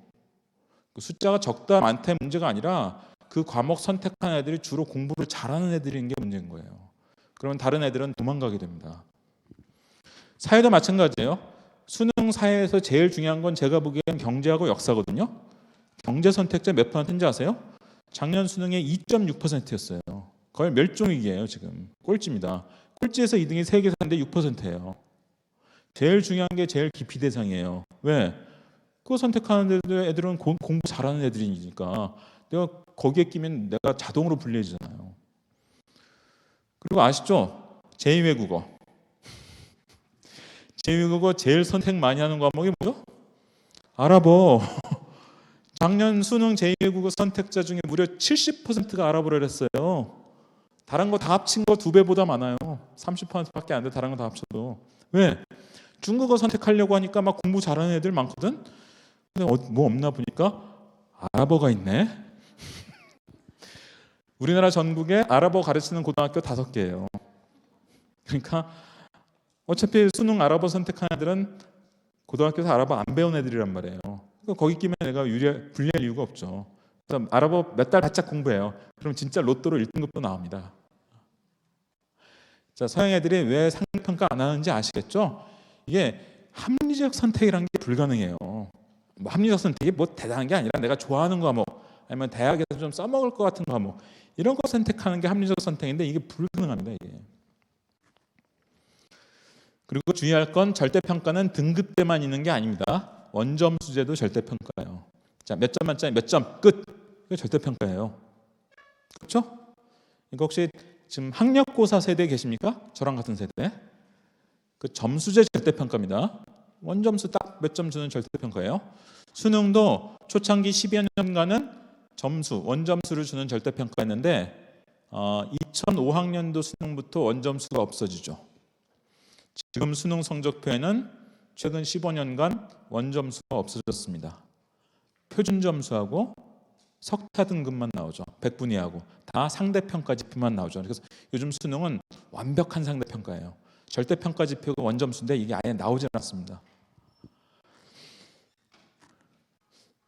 숫자가 적다 많다의 문제가 아니라 그 과목 선택한 애들이 주로 공부를 잘하는 애들인 게 문제인 거예요. 그러면 다른 애들은 도망가게 됩니다. 사회도 마찬가지예요. 수능 사회에서 제일 중요한 건 제가 보기엔 경제하고 역사거든요. 경제 선택자 몇 %인지 아세요? 작년 수능에 2.6%였어요. 거의 멸종위기예요. 지금 꼴찌입니다. 꼴찌에서 2등이 3개 사는데 6%예요. 제일 중요한 게 제일 기피 대상이에요. 왜? 그거 선택하는 애들은 공부 잘하는 애들이니까 내가 거기에 끼면 내가 자동으로 불리해지잖아요. 그리고 아시죠? 제2외국어. 제2외국어 제일 선택 많이 하는 과목이 뭐죠? 아랍어. 작년 수능 제2외국어 선택자 중에 무려 70%가 아랍어를 했어요. 다른 거 다 합친 거 2배보다 많아요. 30%밖에 안 돼. 다른 거 다 합쳐도. 왜? 중국어 선택하려고 하니까 막 공부 잘하는 애들 많거든. 근데 뭐 없나 보니까 아랍어가 있네. 우리나라 전국에 아랍어 가르치는 고등학교 5개예요. 그러니까 어차피 수능 아랍어 선택한 애들은 고등학교에서 아랍어 안 배운 애들이란 말이에요. 그러니까 거기 끼면 내가 불리할 이유가 없죠. 그래서 아랍어 몇 달 바짝 공부해요. 그럼 진짜 로또로 1등급도 나옵니다. 자, 서양 애들이 왜 상대평가 안 하는지 아시겠죠? 이게 합리적 선택이라는 게 불가능해요. 뭐 합리적 선택이 뭐 대단한 게 아니라 내가 좋아하는 과목 아니면 대학에서 좀 써먹을 것 같은 과목 이런 거 선택하는 게 합리적 선택인데 이게 불가능합니다. 이게. 그리고 주의할 건 절대평가는 등급대만 있는 게 아닙니다. 원점수제도 절대평가예요. 자, 몇 점 만점에 몇 점 끝. 이게 절대평가예요. 그렇죠? 이거 혹시 지금 학력고사 세대에 계십니까? 저랑 같은 세대. 그 점수제 절대평가입니다. 원점수 딱 몇 점 주는 절대평가예요. 수능도 초창기 10여 년간은 점수, 원점수를 주는 절대평가였는데 2005학년도 수능부터 원점수가 없어지죠. 지금 수능 성적표에는 최근 15년간 원점수가 없어졌습니다. 표준점수하고 석타 등급만 나오죠. 백분위하고 다 상대평가 지표만 나오죠. 그래서 요즘 수능은 완벽한 상대평가예요. 절대평가 지표가 원점수인데 이게 아예 나오질 않습니다.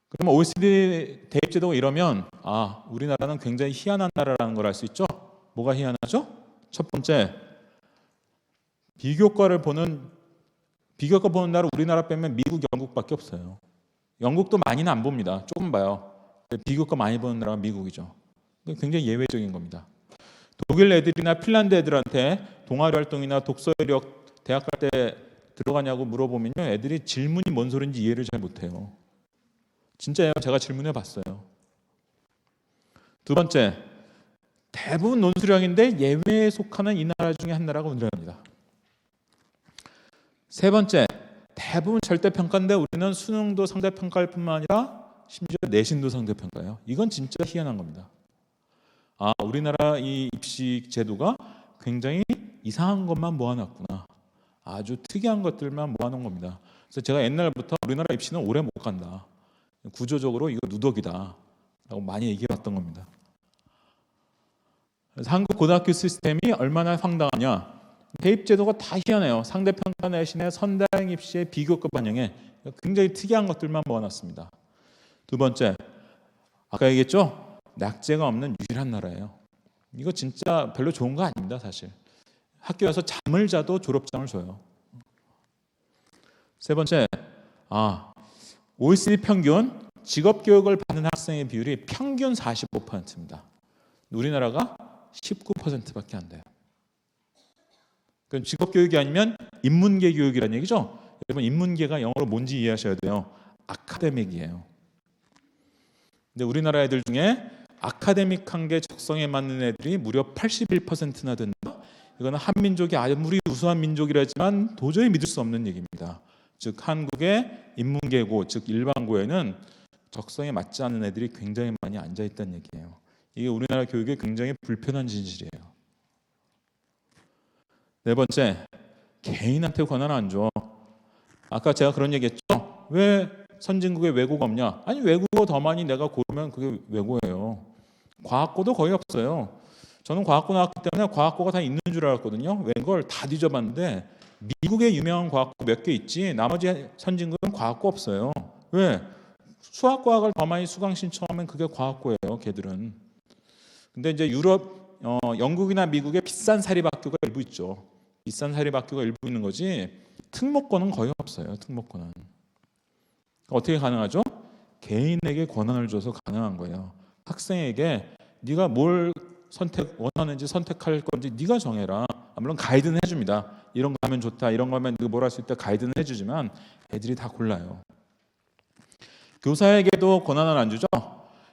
그러면 OECD 대입제도가 이러면 우리나라는 굉장히 희한한 나라라는 걸 알 수 있죠. 뭐가 희한하죠? 첫 번째, 비교과 보는 나라 우리나라 빼면 미국, 영국밖에 없어요. 영국도 많이는 안 봅니다. 조금 봐요. 비교과 많이 보는 나라가 미국이죠. 굉장히 예외적인 겁니다. 독일 애들이나 핀란드 애들한테 동아리 활동이나 독서 이력 대학 갈 때 들어가냐고 물어보면요, 애들이 질문이 뭔 소리인지 이해를 잘 못해요. 진짜예요. 제가 질문해 봤어요. 두 번째, 대부분 논술형인데 예외에 속하는 이 나라 중에 한 나라가 우리나라입니다. 세 번째, 대부분 절대평가인데 우리는 수능도 상대평가할 뿐만 아니라 심지어 내신도 상대평가예요. 이건 진짜 희한한 겁니다. 우리나라 이 입시 제도가 굉장히 이상한 것만 모아놨구나. 아주 특이한 것들만 모아놓은 겁니다. 그래서 제가 옛날부터 우리나라 입시는 오래 못 간다. 구조적으로 이거 누더기다 라고 많이 얘기해왔던 겁니다. 그래서 한국 고등학교 시스템이 얼마나 황당하냐. 대입제도가 다 희한해요. 상대평가 내신에 선다형 입시의 비교과 반영에 굉장히 특이한 것들만 모아놨습니다. 두 번째, 아까 얘기했죠? 낙제가 없는 유일한 나라예요. 이거 진짜 별로 좋은 거 아닙니다. 사실 학교 와서 잠을 자도 졸업장을 줘요. 세 번째, OECD 평균 직업교육을 받는 학생의 비율이 평균 45%입니다. 우리나라가 19%밖에 안 돼요. 그럼 직업교육이 아니면 인문계 교육이라는 얘기죠. 여러분, 인문계가 영어로 뭔지 이해하셔야 돼요. 아카데믹이에요. 근데 우리나라 애들 중에 아카데믹한 게 적성에 맞는 애들이 무려 81%나 된다. 이거는 한민족이 아무리 우수한 민족이라지만 도저히 믿을 수 없는 얘기입니다. 즉 한국의 인문계고, 즉 일반고에는 적성에 맞지 않는 애들이 굉장히 많이 앉아있다는 얘기예요. 이게 우리나라 교육의 굉장히 불편한 진실이에요. 네 번째, 개인한테 권한 안 줘. 아까 제가 그런 얘기했죠. 왜 선진국에 외고가 없냐? 아니, 외국어 더 많이 내가 고르면 그게 외고예요. 과학고도 거의 없어요. 저는 과학고 나왔기 때문에 과학고가 다 있는 줄 알았거든요. 웬걸 다 뒤져봤는데 미국에 유명한 과학고 몇 개 있지 나머지 선진국은 과학고 없어요. 왜? 수학과학을 더 많이 수강 신청하면 그게 과학고예요. 걔들은. 근데 이제 유럽, 영국이나 미국에 비싼 사립학교가 일부 있죠. 비싼 사립학교가 일부 있는 거지 특목고는 거의 없어요. 특목고는. 어떻게 가능하죠? 개인에게 권한을 줘서 가능한 거예요. 학생에게 네가 뭘 원하는지 선택할 건지 네가 정해라. 물론 가이드는 해줍니다. 이런 거 하면 좋다, 이런 거 하면 네가 뭘 할 수 있다 가이드는 해주지만 애들이 다 골라요. 교사에게도 권한을 안 주죠.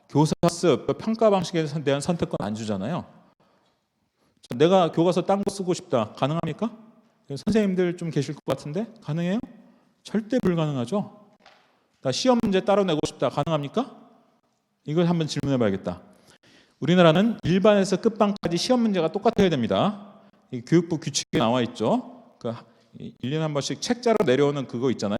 교사습, 평가 방식에 대한 선택권 안 주잖아요. 내가 교과서 딴 거 쓰고 싶다. 가능합니까? 선생님들 좀 계실 것 같은데 가능해요? 절대 불가능하죠. 나 시험 문제 따로 내고 싶다. 가능합니까? 이걸 한번 질문해 봐야겠다. 우리나라는 일반에서 끝반까지 시험 문제가 똑같아야 됩니다. 교육부 규칙에 나와 있죠. 1년에 한 번씩 책자로 내려오는 그거 있잖아요.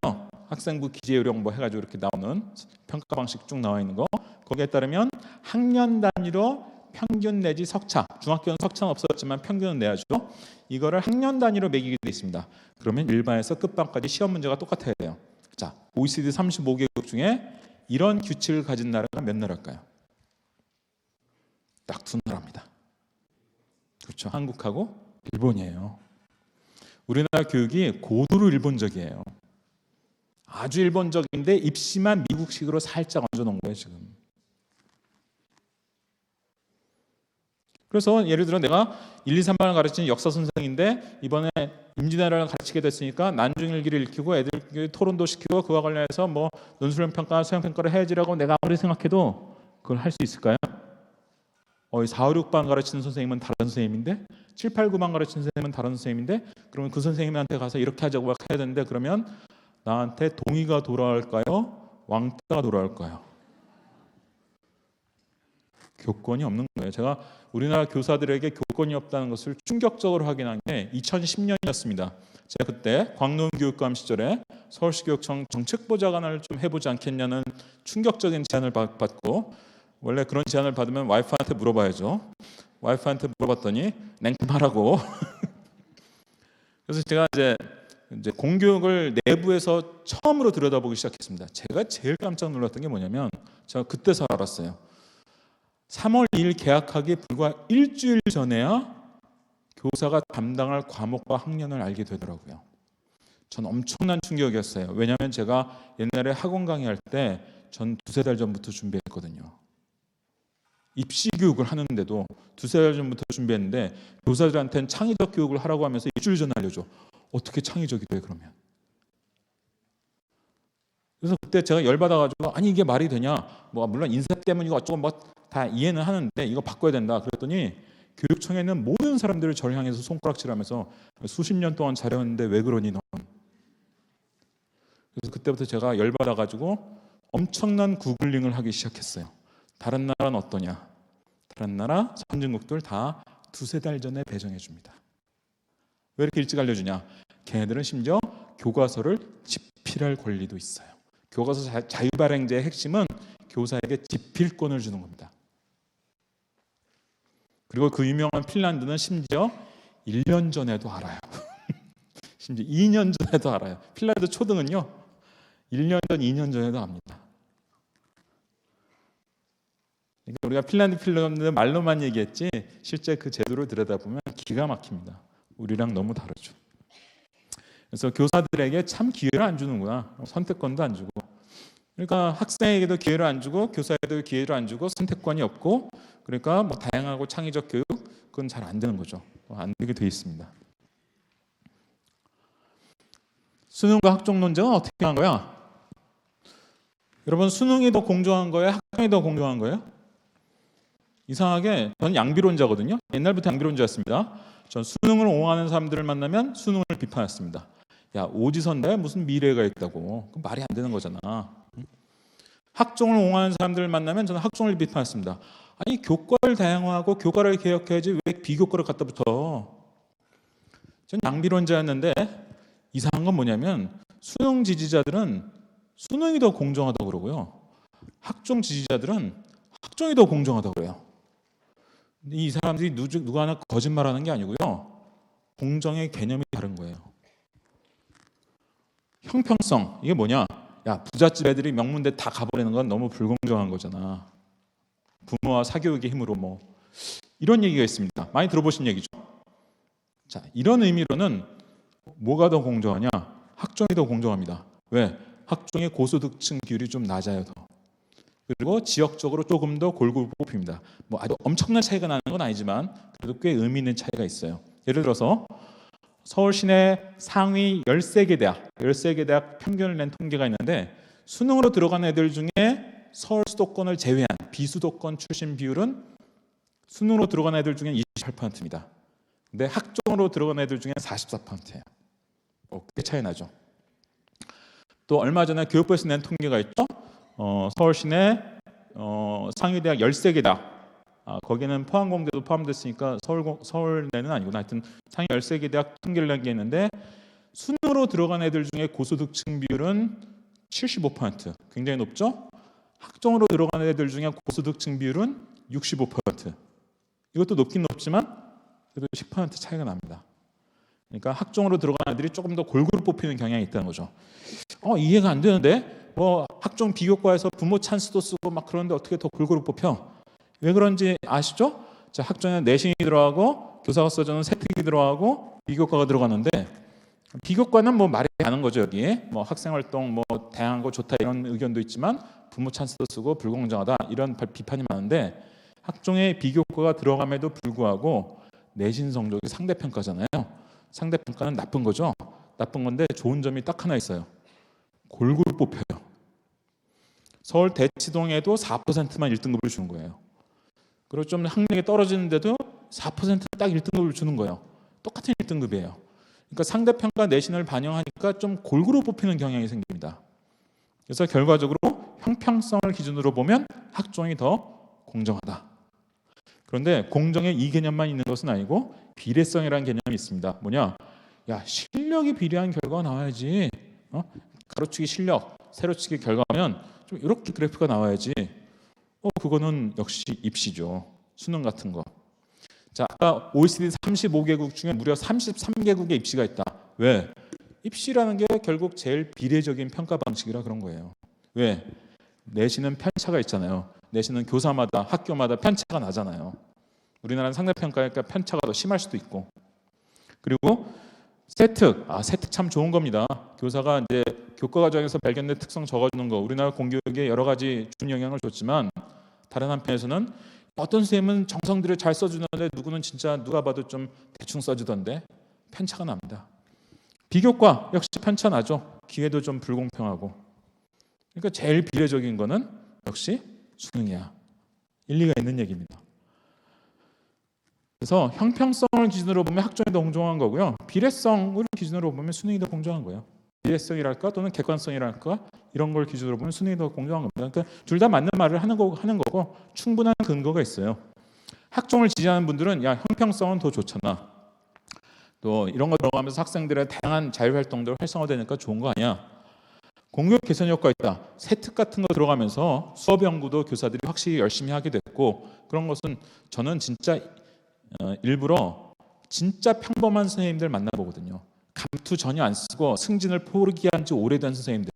학생부 기재요령 뭐 해가지고 이렇게 나오는 평가 방식 쭉 나와 있는 거. 거기에 따르면 학년 단위로 평균 내지 석차, 중학교는 석차는 없었지만 평균은 내야죠. 이거를 학년 단위로 매기게 돼 있습니다. 그러면 일반에서 끝반까지 시험 문제가 똑같아야 돼요. 자, OECD 35개국 중에 이런 규칙을 가진 나라가 몇 나라일까요? 딱 두 나라입니다. 그렇죠. 한국하고 일본이에요. 우리나라 교육이 고도로 일본적이에요. 아주 일본적인데 입시만 미국식으로 살짝 얹어놓은 거예요 지금. 그래서 예를 들어 내가 1, 2, 3반을 가르치는 역사 선생인데 이번에 임진왜란을 가르치게 됐으니까 난중일기를 읽히고 애들 토론도 시키고 그와 관련해서 뭐 논술형 평가, 수행 평가를 해야지라고 내가 아무리 생각해도 그걸 할 수 있을까요? 4, 5, 6반 가르치는 선생님은 다른 선생님인데 7, 8, 9반 가르치는 선생님은 다른 선생님인데 그러면 그 선생님한테 가서 이렇게 하자고 막 해야 되는데 그러면 나한테 동의가 돌아올까요? 왕따가 돌아올까요? 교권이 없는 거예요. 제가 우리나라 교사들에게 교권이 없다는 것을 충격적으로 확인한 게 2010년이었습니다. 제가 그때 광농교육감 시절에 서울시교육청 정책보좌관을 좀 해보지 않겠냐는 충격적인 제안을 받고 원래 그런 제안을 받으면 와이프한테 물어봐야죠. 와이프한테 물어봤더니 냉큼하라고. 그래서 제가 이제 공교육을 내부에서 처음으로 들여다보기 시작했습니다. 제가 제일 깜짝 놀랐던 게 뭐냐면 제가 그때서 알았어요. 3월 2일 개학하기 불과 일주일 전에야 교사가 담당할 과목과 학년을 알게 되더라고요. 전 엄청난 충격이었어요. 왜냐하면 제가 옛날에 학원 강의할 때 전 두세 달 전부터 준비했거든요. 입시 교육을 하는데도 두세 달 전부터 준비했는데 교사들한테는 창의적 교육을 하라고 하면서 일주일 전에 알려줘. 어떻게 창의적이 돼 그러면? 그래서 그때 제가 열받아가지고 아니 이게 말이 되냐? 뭐 물론 인사 때문이고 어쩌고 뭐 다 이해는 하는데 이거 바꿔야 된다. 그랬더니 교육청에 있는 모든 사람들을 저를 향해서 손가락질하면서 수십 년 동안 잘했는데 왜 그러니 넌? 그래서 그때부터 제가 열받아가지고 엄청난 구글링을 하기 시작했어요. 다른 나라는 어떠냐? 다른 나라 선진국들 다 두세 달 전에 배정해 줍니다. 왜 이렇게 일찍 알려주냐? 걔네들은 심지어 교과서를 집필할 권리도 있어요. 교과서 자유발행제의 핵심은 교사에게 집필권을 주는 겁니다. 그리고 그 유명한 핀란드는 심지어 1년 전에도 알아요. 심지어 2년 전에도 알아요. 핀란드 초등은요 1년 전, 2년 전에도 압니다. 그러니까 우리가 핀란드 말로만 얘기했지 실제 그 제도를 들여다보면 기가 막힙니다. 우리랑 너무 다르죠. 그래서 교사들에게 참 기회를 안 주는구나. 선택권도 안 주고. 그러니까 학생에게도 기회를 안 주고 교사에게도 기회를 안 주고 선택권이 없고 그러니까 뭐 다양하고 창의적 교육 그건 잘 안 되는 거죠. 안 되게 돼 있습니다. 수능과 학종 논쟁은 어떻게 한 거야? 여러분 수능이 더 공정한 거예요? 학종이 더 공정한 거예요? 이상하게 저는 양비론자거든요. 옛날부터 양비론자였습니다. 전 수능을 옹호하는 사람들을 만나면 수능을 비판했습니다. 야 오지선다에 무슨 미래가 있다고. 그 말이 안 되는 거잖아. 학종을 옹호하는 사람들을 만나면 저는 학종을 비판했습니다. 아니 교과를 다양화하고 교과를 개혁해야지 왜 비교과를 갖다 붙어. 전 양비론자였는데 이상한 건 뭐냐면 수능 지지자들은 수능이 더 공정하다고 그러고요. 학종 지지자들은 학종이 더 공정하다고 그래요. 이 사람들이 누가 하나 거짓말하는 게 아니고요. 공정의 개념이 다른 거예요. 형평성 이게 뭐냐? 야 부잣집 애들이 명문대 다 가버리는 건 너무 불공정한 거잖아. 부모와 사교육의 힘으로 뭐 이런 얘기가 있습니다. 많이 들어보신 얘기죠. 자 이런 의미로는 뭐가 더 공정하냐? 학종이 더 공정합니다. 왜? 학종의 고소득층 비율이 좀 낮아요. 더. 그리고 지역적으로 조금 더 골고루 뽑힙니다. 뭐 아주 엄청난 차이가 나는 건 아니지만 그래도 꽤 의미 있는 차이가 있어요. 예를 들어서 서울 시내 상위 13개 대학 평균을 낸 통계가 있는데 수능으로 들어간 애들 중에 서울 수도권을 제외한 비수도권 출신 비율은 수능으로 들어간 애들 중에 28%입니다. 근데 학종으로 들어간 애들 중에 44%예요. 꽤 차이 나죠. 또 얼마 전에 교육부에서 낸 통계가 있죠. 서울 시내 상위대학 13개 대학 거기는 포항공대도 포함됐으니까 서울대는 아니구나. 하여튼 상위 13개 대학 통계를 낸 게 있는데 수능으로 들어간 애들 중에 고소득층 비율은 75%. 굉장히 높죠. 학종으로 들어간 애들 중에 고소득층 비율은 65%. 이것도 높긴 높지만 그래도 10% 차이가 납니다. 그러니까 학종으로 들어간 애들이 조금 더 골고루 뽑히는 경향이 있다는 거죠. 이해가 안 되는데 뭐 학종 비교과에서 부모 찬스도 쓰고 막 그러는데 어떻게 더 골고루 뽑혀? 왜 그런지 아시죠? 자, 학종에는 내신이 들어가고 교사가 써주는 세특이 들어가고 비교과가 들어가는데 비교과는 뭐 말이 안 거 거죠. 여기에 뭐 학생활동 뭐 다양한 거 좋다 이런 의견도 있지만 부모 찬스도 쓰고 불공정하다 이런 비판이 많은데 학종에 비교과가 들어감에도 불구하고 내신 성적이 상대평가잖아요. 상대평가는 나쁜 거죠. 나쁜 건데 좋은 점이 딱 하나 있어요. 골고루 뽑혀요. 서울 대치동에도 4%만 1등급을 주는 거예요. 그리고 좀 학력이 떨어지는데도 4%딱 1등급을 주는 거예요. 똑같은 1등급이에요. 그러니까 상대평가 내신을 반영하니까 좀 골고루 뽑히는 경향이 생깁니다. 그래서 결과적으로 형평성을 기준으로 보면 학종이 더 공정하다. 그런데 공정의 이 개념만 있는 것은 아니고 비례성이라는 개념이 있습니다. 뭐냐? 야 실력이 비례한 결과가 나와야지. 가로치기 실력, 세로치기 결과면 좀 이렇게 그래프가 나와야지. 그거는 역시 입시죠. 수능 같은 거. 자, 아까 OECD 35개국 중에 무려 33개국의 입시가 있다. 왜? 입시라는 게 결국 제일 비례적인 평가 방식이라 그런 거예요. 왜? 내신은 편차가 있잖아요. 내신은 교사마다 학교마다 편차가 나잖아요. 우리나라는 상대평가니까 편차가 더 심할 수도 있고. 그리고 세특, 세특 참 좋은 겁니다. 교사가 이제 교과 과정에서 발견된 특성 적어주는 거, 우리나라 공교육에 여러 가지 준 영향을 줬지만 다른 한편에서는 어떤 선생님은 정성들을 잘 써주는데 누구는 진짜 누가 봐도 좀 대충 써주던데 편차가 납니다. 비교과 역시 편차 나죠. 기회도 좀 불공평하고. 그러니까 제일 비례적인 거는 역시 수능이야. 일리가 있는 얘기입니다. 그래서 형평성을 기준으로 보면 학종이 더 공정한 거고요. 비례성을 기준으로 보면 수능이 더 공정한 거예요. 비례성이랄까 또는 객관성이랄까 이런 걸 기준으로 보면 수능이 더 공정한 겁니다. 그러니까 둘 다 맞는 말을 하는 거고 충분한 근거가 있어요. 학종을 지지하는 분들은 야 형평성은 더 좋잖아. 또 이런 거 들어가면서 학생들의 다양한 자율활동들 활성화되니까 좋은 거 아니야. 공교육 개선 효과 있다. 세특 같은 거 들어가면서 수업 연구도 교사들이 확실히 열심히 하게 됐고 그런 것은 저는 진짜 일부러 진짜 평범한 선생님들 만나보거든요. 감투 전혀 안 쓰고 승진을 포기한 지 오래된 선생님들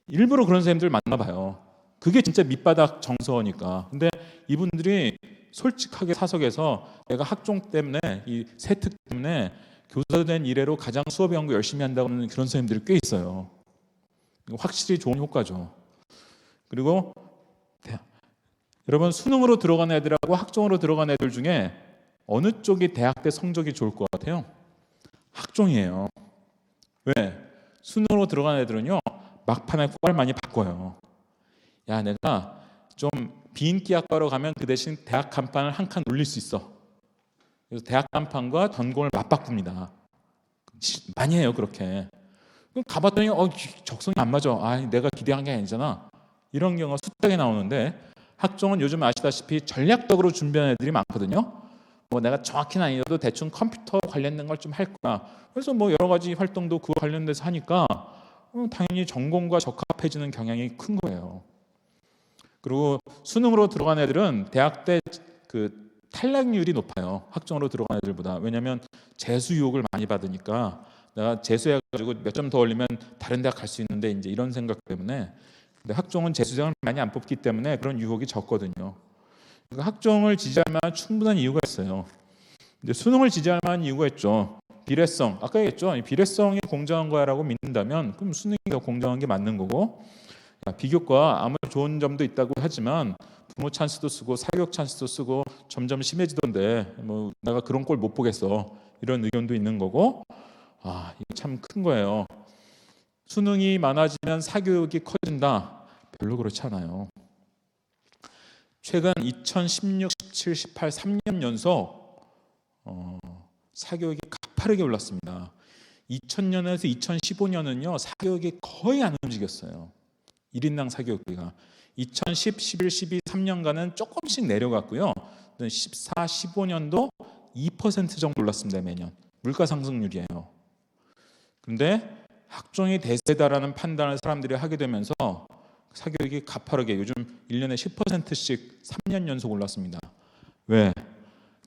일부러 그런 선생님들 만나봐요. 그게 진짜 밑바닥 정서니까. 근데 이분들이 솔직하게 사석에서 내가 학종 때문에 이 세특 때문에 교사 된 이래로 가장 수업 연구 열심히 한다고 하는 그런 선생님들이 꽤 있어요. 확실히 좋은 효과죠. 그리고 여러분 수능으로 들어간 애들하고 학종으로 들어간 애들 중에 어느 쪽이 대학 때 성적이 좋을 것 같아요? 학종이에요. 왜? 수능으로 들어간 애들은요 막판에 꼴 많이 바꿔요. 야 내가 좀 비인기 학과로 가면 그 대신 대학 간판을 한 칸 올릴 수 있어. 그래서 대학 간판과 전공을 맞바꿉니다. 많이 해요 그렇게. 그럼 가봤더니 적성이 안 맞아. 내가 기대한 게 아니잖아. 이런 경우가 숫하게 나오는데 학종은 요즘 아시다시피 전략적으로 준비하는 애들이 많거든요. 내가 정확히는 아니어도 대충 컴퓨터 관련된 걸 좀 할 거야. 그래서 여러 가지 활동도 그거 관련돼서 하니까 당연히 전공과 적합해지는 경향이 큰 거예요. 그리고 수능으로 들어간 애들은 대학 때 그 탈락률이 높아요. 학종으로 들어간 애들보다. 왜냐하면 재수 유혹을 많이 받으니까 내가 재수해가지고 몇 점 더 올리면 다른 대학 갈 수 있는데 이제 이런 생각 때문에. 근데 학종은 재수생을 많이 안 뽑기 때문에 그런 유혹이 적거든요. 그러니까 학종을 지지할 만한 충분한 이유가 있어요. 근데 수능을 지지할 만한 이유가 있죠. 비례성. 아까 얘기했죠. 비례성이 공정한 거야라고 믿는다면 그럼 수능이 더 공정한 게 맞는 거고 비교과 아무리 좋은 점도 있다고 하지만 부모 찬스도 쓰고 사교육 찬스도 쓰고 점점 심해지던데 내가 그런 꼴 못 보겠어. 이런 의견도 있는 거고 이게 참 큰 거예요. 수능이 많아지면 사교육이 커진다. 별로 그렇지 않아요. 최근 2016, 17, 18, 3년 연속 사교육이 가파르게 올랐습니다. 2000년에서 2015년은요 사교육이 거의 안 움직였어요. 1인당 사교육비가 2010, 11, 12, 3년간은 조금씩 내려갔고요. 14, 15년도 2% 정도 올랐습니다. 매년 물가 상승률이에요. 그런데 학종이 대세다라는 판단을 사람들이 하게 되면서 사교육이 가파르게 요즘 1년에 10%씩 3년 연속 올랐습니다. 왜?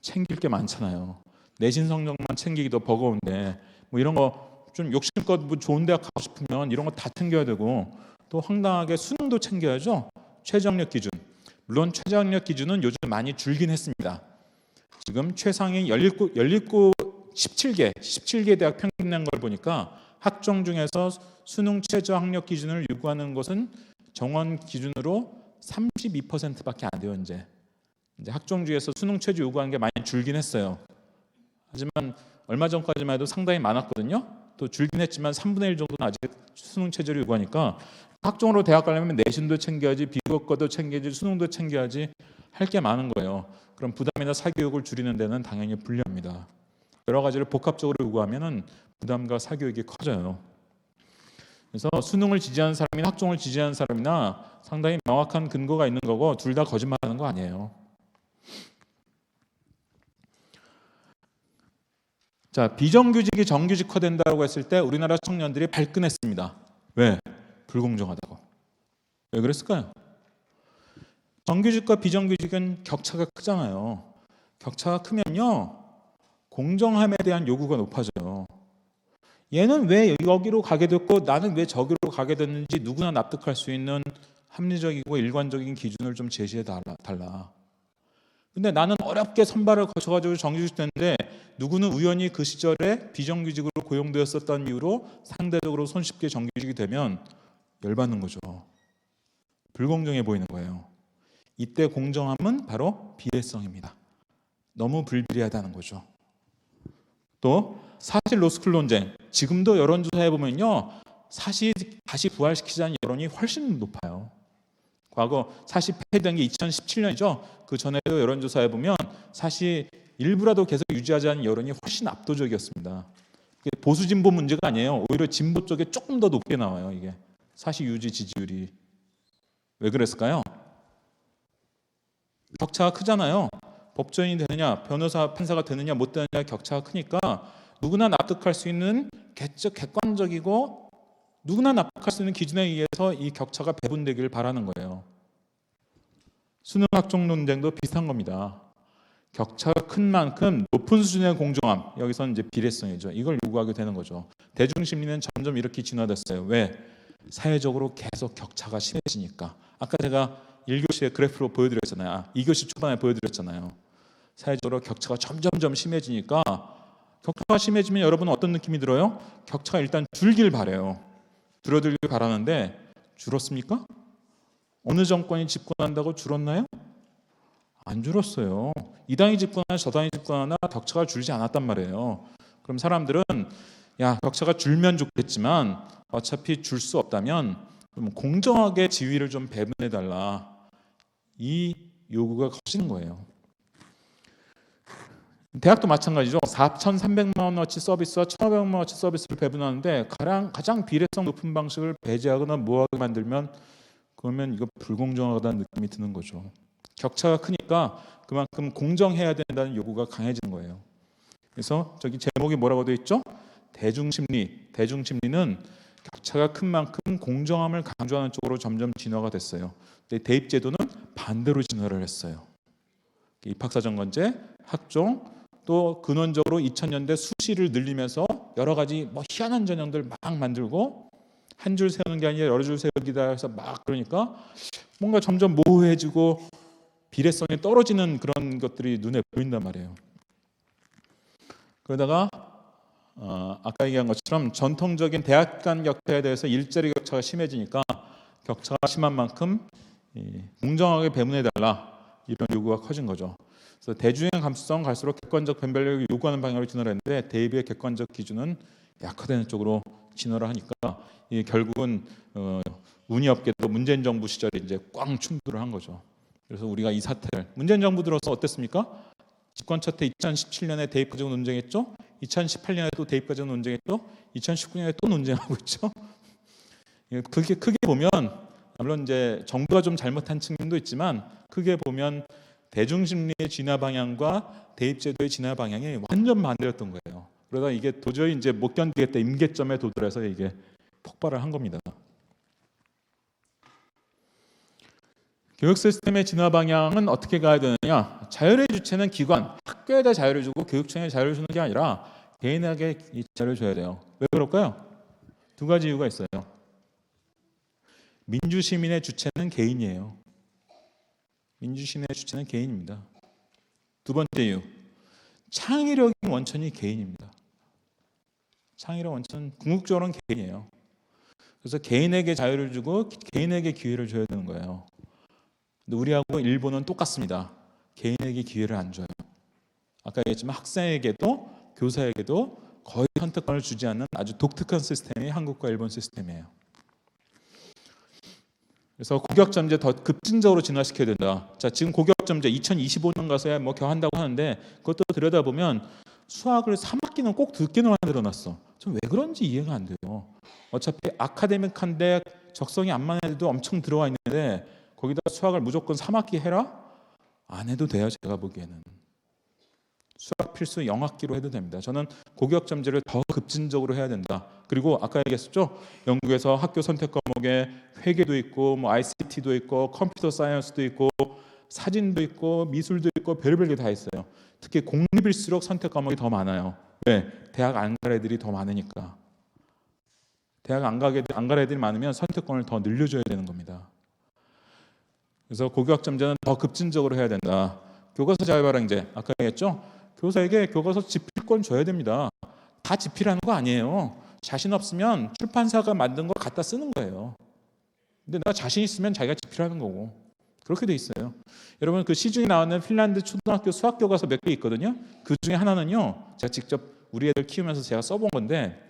챙길 게 많잖아요. 내신 성적만 챙기기도 버거운데 이런 거 좀 욕심껏 좋은 대학 가고 싶으면 이런 거 다 챙겨야 되고 또 황당하게 수능도 챙겨야죠. 최저학력 기준. 물론 최저학력 기준은 요즘 많이 줄긴 했습니다. 지금 최상위 17개 대학 평균 낸 걸 보니까 학종 중에서 수능 최저학력 기준을 요구하는 것은 정원 기준으로 32%밖에 안 돼요. 이제 학종 중에서 수능 최저 요구하는 게 많이 줄긴 했어요. 하지만 얼마 전까지만 해도 상당히 많았거든요. 또 줄긴 했지만 3분의 1 정도는 아직 수능 최저를 요구하니까 학종으로 대학 가려면 내신도 챙겨야지, 비교과도 챙겨야지, 수능도 챙겨야지 할 게 많은 거예요. 그럼 부담이나 사교육을 줄이는 데는 당연히 불리합니다. 여러 가지를 복합적으로 요구하면은 부담과 사교육이 커져요. 그래서 수능을 지지하는 사람이나 학종을 지지하는 사람이나 상당히 명확한 근거가 있는 거고 둘 다 거짓말하는 거 아니에요. 자, 비정규직이 정규직화된다고 했을 때 우리나라 청년들이 발끈했습니다. 왜? 불공정하다고. 왜 그랬을까요? 정규직과 비정규직은 격차가 크잖아요. 격차가 크면요, 공정함에 대한 요구가 높아져요. 얘는 왜 여기로 가게 됐고 나는 왜 저기로 가게 됐는지 누구나 납득할 수 있는 합리적이고 일관적인 기준을 좀 제시해 달라. 근데 나는 어렵게 선발을 거쳐가지고 정규직 됐는데 누구는 우연히 그 시절에 비정규직으로 고용되었었던 이유로 상대적으로 손쉽게 정규직이 되면 열받는 거죠. 불공정해 보이는 거예요. 이때 공정함은 바로 비례성입니다. 너무 불비례하다는 거죠. 또 사실 로스쿨 논쟁, 지금도 여론조사해 보면요, 사실 다시 부활시키자는 여론이 훨씬 높아요. 과거 사실 폐지된 게 2017년이죠. 그 전에도 여론조사해 보면 사실 일부라도 계속 유지하자는 여론이 훨씬 압도적이었습니다. 이게 보수 진보 문제가 아니에요. 오히려 진보 쪽에 조금 더 높게 나와요. 이게 사실 유지 지지율이. 왜 그랬을까요? 격차가 크잖아요. 법조인이 되느냐, 변호사, 판사가 되느냐 못 되느냐 격차가 크니까 누구나 납득할 수 있는 객관적이고 누구나 납득할 수 있는 기준에 의해서 이 격차가 배분되기를 바라는 거예요. 수능 학종 논쟁도 비슷한 겁니다. 격차가 큰 만큼 높은 수준의 공정함, 여기서는 이제 비례성이죠. 이걸 요구하게 되는 거죠. 대중심리는 점점 이렇게 진화됐어요. 왜? 사회적으로 계속 격차가 심해지니까. 아까 제가 1교시에 그래프로 보여드렸잖아요. 2교시 초반에 보여드렸잖아요. 사회적으로 격차가 점점점 심해지니까 격차가 심해지면 여러분은 어떤 느낌이 들어요? 격차가 일단 줄길 바라요. 줄어들길 바라는데 줄었습니까? 어느 정권이 집권한다고 줄었나요? 안 줄었어요. 이 당이 집권하나 저 당이 집권하나 격차가 줄지 않았단 말이에요. 그럼 사람들은 야, 격차가 줄면 좋겠지만 어차피 줄 수 없다면 공정하게 지위를 좀 배분해달라. 이 요구가 커지는 거예요. 대학도 마찬가지죠. 4,300만 원어치 서비스와 1,500만 원어치 서비스를 배분하는데 가장 비례성 높은 방식을 배제하거나 모호하게 만들면 그러면 이거 불공정하다는 느낌이 드는 거죠. 격차가 크니까 그만큼 공정해야 된다는 요구가 강해지는 거예요. 그래서 저기 제목이 뭐라고 되어 있죠? 대중심리. 대중심리는 격차가 큰 만큼 공정함을 강조하는 쪽으로 점점 진화가 됐어요. 근데 대입제도는 반대로 진화를 했어요. 입학사정관제, 학종, 또 근원적으로 2000년대 수시를 늘리면서 여러 가지 희한한 전형들 막 만들고 한 줄 세우는 게 아니라 여러 줄 세우기다 해서 막 그러니까 뭔가 점점 모호해지고 비례성이 떨어지는 그런 것들이 눈에 보인단 말이에요. 그러다가 아까 얘기한 것처럼 전통적인 대학 간 격차에 대해서 일자리 격차가 심해지니까 격차가 심한 만큼 공정하게 배분해달라 이런 요구가 커진 거죠. 그래서 대중의 감수성 갈수록 객관적 변별력을 요구하는 방향으로 진화를 했는데 대입의 객관적 기준은 약화되는 쪽으로 진화를 하니까 이게 결국은 운이 없게도 문재인 정부 시절에 이제 꽝 충돌을 한 거죠. 그래서 우리가 이 사태를 문재인 정부 들어서 어땠습니까? 집권 첫 해 2017년에 대입 가지고 논쟁했죠. 2018년에 또 대입 가지고 논쟁했죠. 2019년에 또 논쟁하고 있죠. 그게 크게 보면 물론 이제 정부가 좀 잘못한 측면도 있지만 크게 보면 대중심리의 진화 방향과 대입제도의 진화 방향이 완전 반대였던 거예요. 그러다 이게 도저히 이제 못 견디겠다 임계점에 도달해서 이게 폭발을 한 겁니다. 교육 시스템의 진화 방향은 어떻게 가야 되느냐? 자율의 주체는 기관, 학교에다 자율을 주고 교육청에 자율을 주는 게 아니라 개인에게 이 자율을 줘야 돼요. 왜 그럴까요? 두 가지 이유가 있어요. 민주시민의 주체는 개인이에요. 민주시민의 주체는 개인입니다. 두 번째 이유, 창의력의 원천이 개인입니다. 창의력 원천, 궁극적으로는 개인이에요. 그래서 개인에게 자유를 주고 개인에게 기회를 줘야 되는 거예요. 근데 우리하고 일본은 똑같습니다. 개인에게 기회를 안 줘요. 아까 얘기했지만 학생에게도 교사에게도 거의 선택권을 주지 않는 아주 독특한 시스템이 한국과 일본 시스템이에요. 그래서 고교학점제 더 급진적으로 진화시켜야 된다. 자, 지금 고교학점제 2025년 가서야 개헌한다고 하는데 그것도 들여다보면 수학을 3학기는 꼭 듣기는 만들어놨어. 좀 왜 그런지 이해가 안 돼요. 어차피 아카데믹한데 적성이 안 맞는 애들도 엄청 들어와 있는데 거기다 수학을 무조건 3학기 해라? 안 해도 돼요. 제가 보기에는. 수학 필수 0학기로 해도 됩니다. 저는 고교학점제를 더 급진적으로 해야 된다. 그리고 아까 얘기했었죠. 영국에서 학교 선택 과목에 회계도 있고 뭐 ICT도 있고 컴퓨터 사이언스도 있고 사진도 있고 미술도 있고 별의별 게 다 있어요. 특히 공립일수록 선택 과목이 더 많아요. 왜? 대학 안 갈 애들이 더 많으니까. 대학 안 갈 애들이 많으면 선택권을 더 늘려줘야 되는 겁니다. 그래서 고교학점제는 더 급진적으로 해야 된다. 교과서 자유발행제 아까 얘기했죠. 교사에게 교과서 집필권 줘야 됩니다. 다 집필하는 거 아니에요. 자신 없으면 출판사가 만든 거 갖다 쓰는 거예요. 근데 내가 자신 있으면 자기가 집필하는 거고 그렇게 돼 있어요. 여러분 그 시중에 나오는 핀란드 초등학교 수학 교과서 몇 개 있거든요. 그 중에 하나는요. 제가 직접 우리 애들 키우면서 제가 써본 건데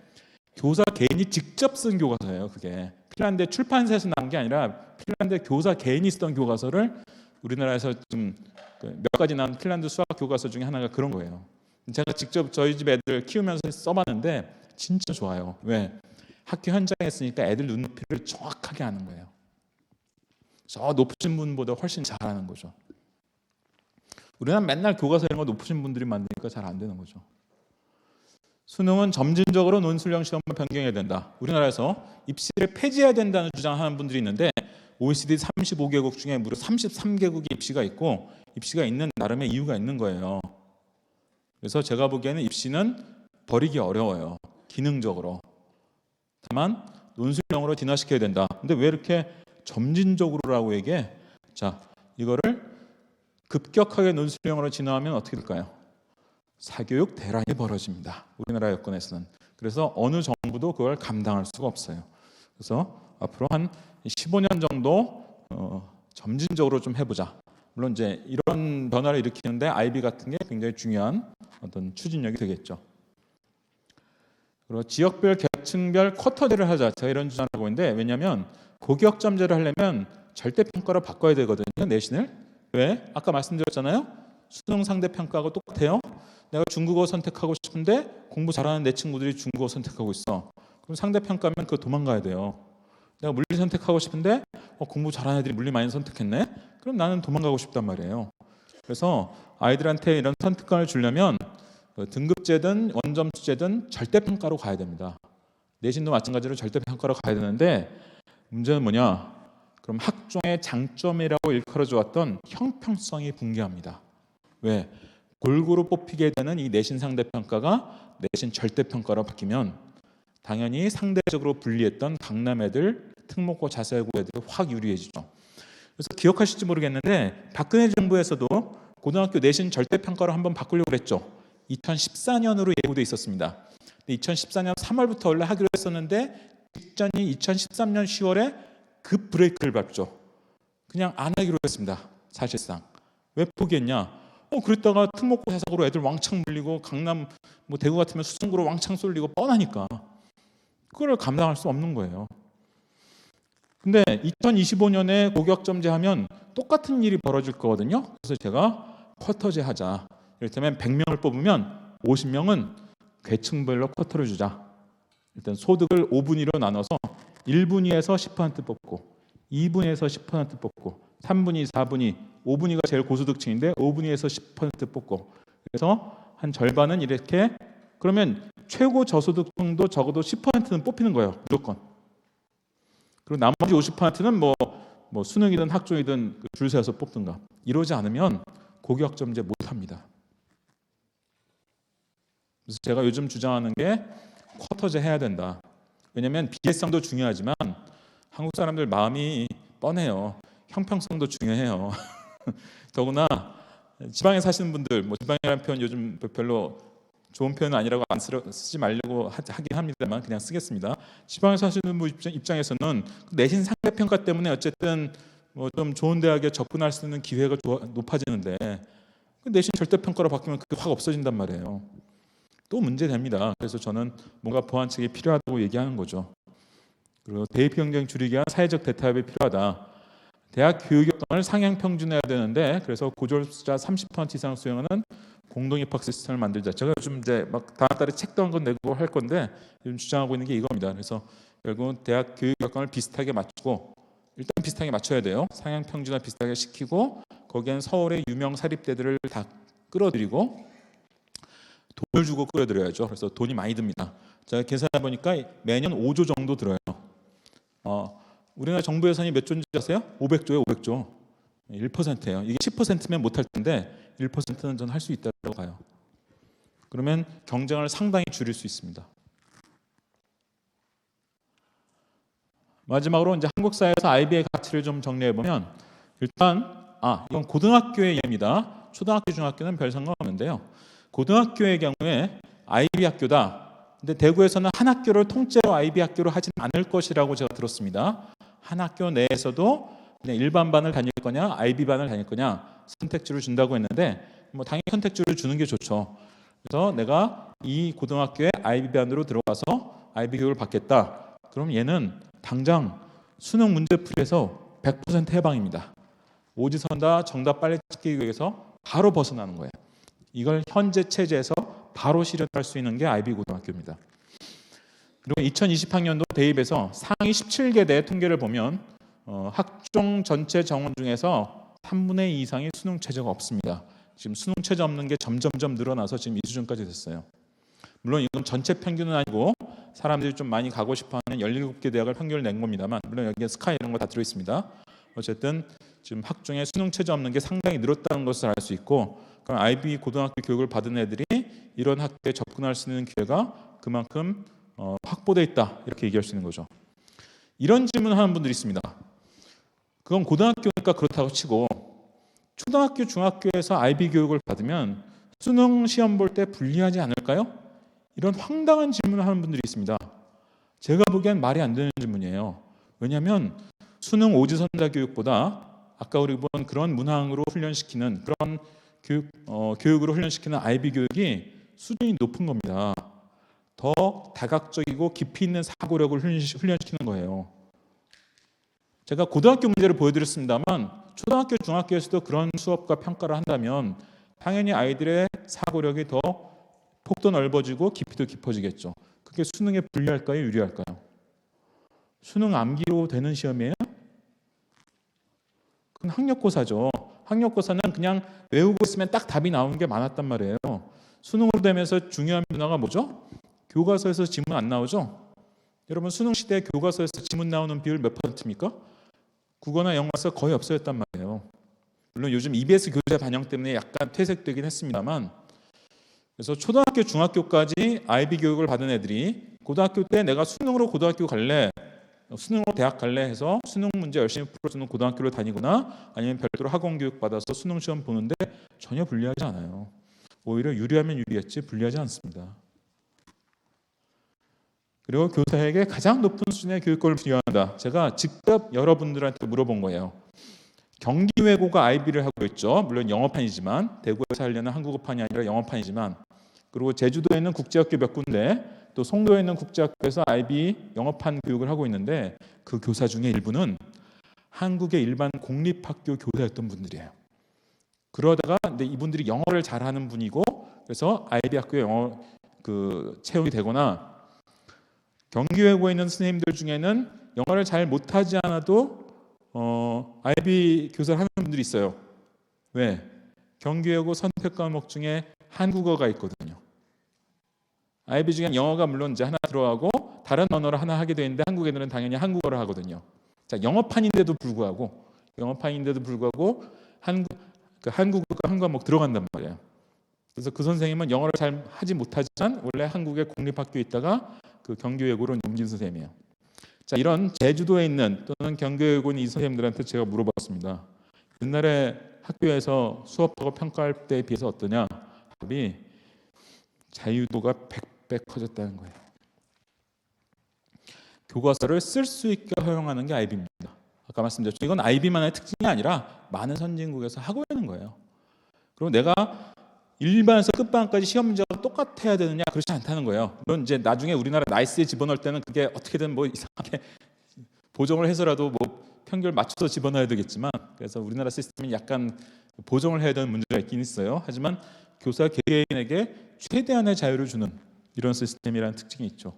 교사 개인이 직접 쓴 교과서예요. 그게 핀란드 출판사에서 나온 게 아니라 핀란드 교사 개인이 쓰던 교과서를 우리나라에서 좀 몇 가지 나온 핀란드 수학 교과서 중에 하나가 그런 거예요. 제가 직접 저희 집 애들 키우면서 써봤는데 진짜 좋아요. 왜? 학교 현장에 있으니까 애들 눈높이를 정확하게 아는 거예요. 저 높으신 분보다 훨씬 잘하는 거죠. 우리는 맨날 교과서 이런 거 높으신 분들이 만드니까 잘 안 되는 거죠. 수능은 점진적으로 논술형 시험을 변경해야 된다. 우리나라에서 입시를 폐지해야 된다는 주장하는 분들이 있는데 OECD 35개국 중에 무려 33개국이 입시가 있고 입시가 있는 나름의 이유가 있는 거예요. 그래서 제가 보기에는 입시는 버리기 어려워요. 기능적으로. 다만 논술형으로 진화시켜야 된다. 근데 왜 이렇게 점진적으로라고 얘기해? 자, 이거를 급격하게 논술형으로 진화하면 어떻게 될까요? 사교육 대란이 벌어집니다. 우리나라 여건에서는. 그래서 어느 정부도 그걸 감당할 수가 없어요. 그래서 앞으로 한 15년 정도 점진적으로 좀 해보자. 물론 이제 이런 변화를 일으키는데 아이비 같은 게 굉장히 중요한 어떤 추진력이 되겠죠. 그리고 지역별, 계층별 쿼터제를 하자. 제가 이런 주장을 하고 있는데 왜냐하면 고교학점제를 하려면 절대평가로 바꿔야 되거든요. 내신을. 왜? 아까 말씀드렸잖아요. 수능 상대평가하고 똑같아요. 내가 중국어 선택하고 싶은데 공부 잘하는 내 친구들이 중국어 선택하고 있어. 그럼 상대평가면 그거 도망가야 돼요. 내가 물리 선택하고 싶은데 공부 잘하는 애들이 물리 많이 선택했네. 그럼 나는 도망가고 싶단 말이에요. 그래서 아이들한테 이런 선택권을 주려면 등급제든 원점수제든 절대평가로 가야 됩니다. 내신도 마찬가지로 절대평가로 가야 되는데 문제는 뭐냐? 그럼 학종의 장점이라고 일컬어져 왔던 형평성이 붕괴합니다. 왜? 골고루 뽑히게 되는 이 내신 상대평가가 내신 절대평가로 바뀌면 당연히 상대적으로 불리했던 강남 애들, 특목고 자사고 애들이 확 유리해지죠. 그래서 기억하실지 모르겠는데 박근혜 정부에서도 고등학교 내신 절대평가로 한번 바꾸려고 그랬죠. 2014년으로 예고돼 있었습니다. 2014년 3월부터 원래 하기로 했었는데 직전이 2013년 10월에 급 브레이크를 밟죠. 그냥 안 하기로 했습니다. 사실상. 왜 포기했냐? 그랬다가 특목고 자사고로 애들 왕창 물리고 강남 뭐 대구 같으면 수성구로 왕창 쏠리고 뻔하니까 그걸 감당할 수 없는 거예요. 근데 2025년에 고교학점제 하면 똑같은 일이 벌어질 거거든요. 그래서 제가 쿼터제 하자. 이를테면 100명을 뽑으면 50명은 계층별로 쿼터를 주자. 일단 소득을 5분위로 나눠서 1분위에서 10% 뽑고 2분위에서 10% 뽑고 3분위, 4분위, 5분위가 제일 고소득층인데 5분위에서 10% 뽑고 그래서 한 절반은 이렇게 그러면 최고 저소득층도 적어도 10%는 뽑히는 거예요. 무조건. 그리고 나머지 50%는 뭐 수능이든 학종이든 줄 세워서 뽑든가. 이러지 않으면 고교학점제 못합니다. 그래서 제가 요즘 주장하는 게 쿼터제 해야 된다. 왜냐하면 비례성도 중요하지만 한국 사람들 마음이 뻔해요. 형평성도 중요해요. 더구나 지방에 사시는 분들, 지방이라는 표현 요즘 별로 좋은 표현은 아니라고 안 쓰지 말려고 하긴 합니다만 그냥 쓰겠습니다. 지방에 사시는 분 입장에서는 내신 상대평가 때문에 어쨌든 좀 좋은 대학에 접근할 수 있는 기회가 높아지는데 내신 절대평가로 바뀌면 그게 확 없어진단 말이에요. 또 문제됩니다. 그래서 저는 뭔가 보완책이 필요하다고 얘기하는 거죠. 그리고 대입 경쟁 줄이기 위한 사회적 대타협이 필요하다. 대학 교육여건을 상향 평준해야 되는데 그래서 고졸자 30% 이상 수용하는 공동 입학 시스템을 만들자. 제가 요즘 이제 막 다음 달에 책도 한 권 내고 할 건데 요즘 주장하고 있는 게 이겁니다. 그래서 결국은 대학 교육 여건을 비슷하게 맞추고 일단 비슷하게 맞춰야 돼요. 상향 평준화 비슷하게 시키고 거기에는 서울의 유명 사립대들을 다 끌어들이고 돈을 주고 끌어들여야죠. 그래서 돈이 많이 듭니다. 제가 계산해 보니까 매년 5조 정도 들어요. 우리나라 정부 예산이 몇 조인지 아세요? 500조예요, 500조. 1%예요. 이게 10%면 못할 텐데 1%는 저는 할 수 있다고 봐요. 그러면 경쟁을 상당히 줄일 수 있습니다. 마지막으로 이제 한국 사회에서 아이비의 가치를 좀 정리해 보면, 일단 이건 고등학교의 예입니다. 초등학교, 중학교는 별 상관없는데요. 고등학교의 경우에 아이비 학교다. 근데 대구에서는 한 학교를 통째로 아이비 학교로 하진 않을 것이라고 제가 들었습니다. 한 학교 내에서도 그냥 일반 반을 다닐 거냐, 아이비 반을 다닐 거냐 선택지를 준다고 했는데, 뭐 당연히 선택지를 주는 게 좋죠. 그래서 내가 이 고등학교에 아이비 반으로 들어가서 아이비 교육을 받겠다. 그럼 얘는 당장 수능 문제풀이에서 100% 해방입니다. 오지선다 정답 빨리 찾기 교육에서 바로 벗어나는 거예요. 이걸 현재 체제에서 바로 실현할 수 있는 게 아이비 고등학교입니다. 그리고 2020학년도 대입에서 상위 17개대 통계를 보면 학종 전체 정원 중에서 3분의 2 이상이 수능 최저가 없습니다. 지금 수능 최저 없는 게 점점점 늘어나서 지금 이 수준까지 됐어요. 물론 이건 전체 평균은 아니고 사람들이 좀 많이 가고 싶어하는 17개 대학을 평균을 낸 겁니다만, 물론 여기에 스카이 이런 거 다 들어 있습니다. 어쨌든 지금 학종에 수능 최저 없는 게 상당히 늘었다는 것을 알 수 있고, 그럼 아이비 고등학교 교육을 받은 애들이 이런 학교에 접근할 수 있는 기회가 그만큼 확보돼 있다, 이렇게 얘기할 수 있는 거죠. 이런 질문을 하는 분들이 있습니다. 그건 고등학교니까 그렇다고 치고 초등학교, 중학교에서 아이비 교육을 받으면 수능 시험 볼 때 불리하지 않을까요? 이런 황당한 질문을 하는 분들이 있습니다. 제가 보기엔 말이 안 되는 질문이에요. 왜냐하면 수능 오지선다 교육보다 아까 우리 본 그런 문항으로 훈련시키는 그런 교육으로 훈련시키는 아이비 교육이 수준이 높은 겁니다. 더 다각적이고 깊이 있는 사고력을 훈련시키는 거예요. 제가 고등학교 문제를 보여드렸습니다만 초등학교, 중학교에서도 그런 수업과 평가를 한다면 당연히 아이들의 사고력이 더 폭도 넓어지고 깊이도 깊어지겠죠. 그게 수능에 불리할까요, 유리할까요? 수능 암기로 되는 시험이에요? 그건 학력고사죠. 학력고사는 그냥 외우고 있으면 딱 답이 나오는 게 많았단 말이에요. 수능으로 되면서 중요한 변화가 뭐죠? 교과서에서 지문 안 나오죠? 여러분, 수능 시대 교과서에서 지문 나오는 비율 몇 %입니까? 국어나 영어에서 거의 없어졌단 말이에요. 물론 요즘 EBS 교재 반영 때문에 약간 퇴색되긴 했습니다만, 그래서 초등학교, 중학교까지 아이비 교육을 받은 애들이 고등학교 때 내가 수능으로 고등학교 갈래, 수능으로 대학 갈래 해서 수능 문제 열심히 풀어주는 고등학교를 다니거나 아니면 별도로 학원 교육 받아서 수능 시험 보는데 전혀 불리하지 않아요. 오히려 유리하면 유리했지 불리하지 않습니다. 그리고 교사에게 가장 높은 수준의 교육권을 부여한다. 제가 직접 여러분들한테 물어본 거예요. 경기외고가 아이비를 하고 있죠. 물론 영어판이지만, 대구에서 하려는 한국어판이 아니라 영어판이지만, 그리고 제주도에 있는 국제학교 몇 군데, 또 송도에 있는 국제학교에서 아이비 영어판 교육을 하고 있는데 그 교사 중에 일부는 한국의 일반 공립학교 교사였던 분들이에요. 그러다가 근데 이분들이 영어를 잘하는 분이고, 그래서 아이비 학교 영어 채용이 되거나, 경기외고에 있는 선생님들 중에는 영어를 잘 못하지 않아도 아이비 교사를 하는 분들이 있어요. 왜? 경기외고 선택 과목 중에 한국어가 있거든요. 아이비 중에 영어가 물론 이제 하나 들어가고 다른 언어를 하나 하게 되는데 한국 애들은 당연히 한국어를 하거든요. 자, 영어판인데도 불구하고 한국어가 한 과목 들어간단 말이에요. 그래서 그 선생님은 영어를 잘 하지 못하지만 원래 한국의 공립학교에 있다가 그 경기외고로 옮긴 선생님이에요. 자, 이런 제주도에 있는 또는 경기외고에 있는 이 선생님들한테 제가 물어봤습니다. 옛날에 학교에서 수업하고 평가할 때에 비해서 어떠냐? 답이 자유도가 100배 커졌다는 거예요. 교과서를 쓸 수 있게 허용하는 게 아이비입니다. 아까 말씀드렸죠. 이건 아이비만의 특징이 아니라 많은 선진국에서 하고 있는 거예요. 그리고 내가 일반에서 끝반까지 시험 문제가 똑같아야 되느냐? 그렇지 않다는 거예요. 물론 이제 나중에 우리나라 나이스에 집어넣을 때는 그게 어떻게든 뭐 이상하게 보정을 해서라도 뭐 평균을 맞춰서 집어넣어야 되겠지만, 그래서 우리나라 시스템이 약간 보정을 해야 되는 문제가 있긴 있어요. 하지만 교사 개개인에게 최대한의 자유를 주는 이런 시스템이라는 특징이 있죠.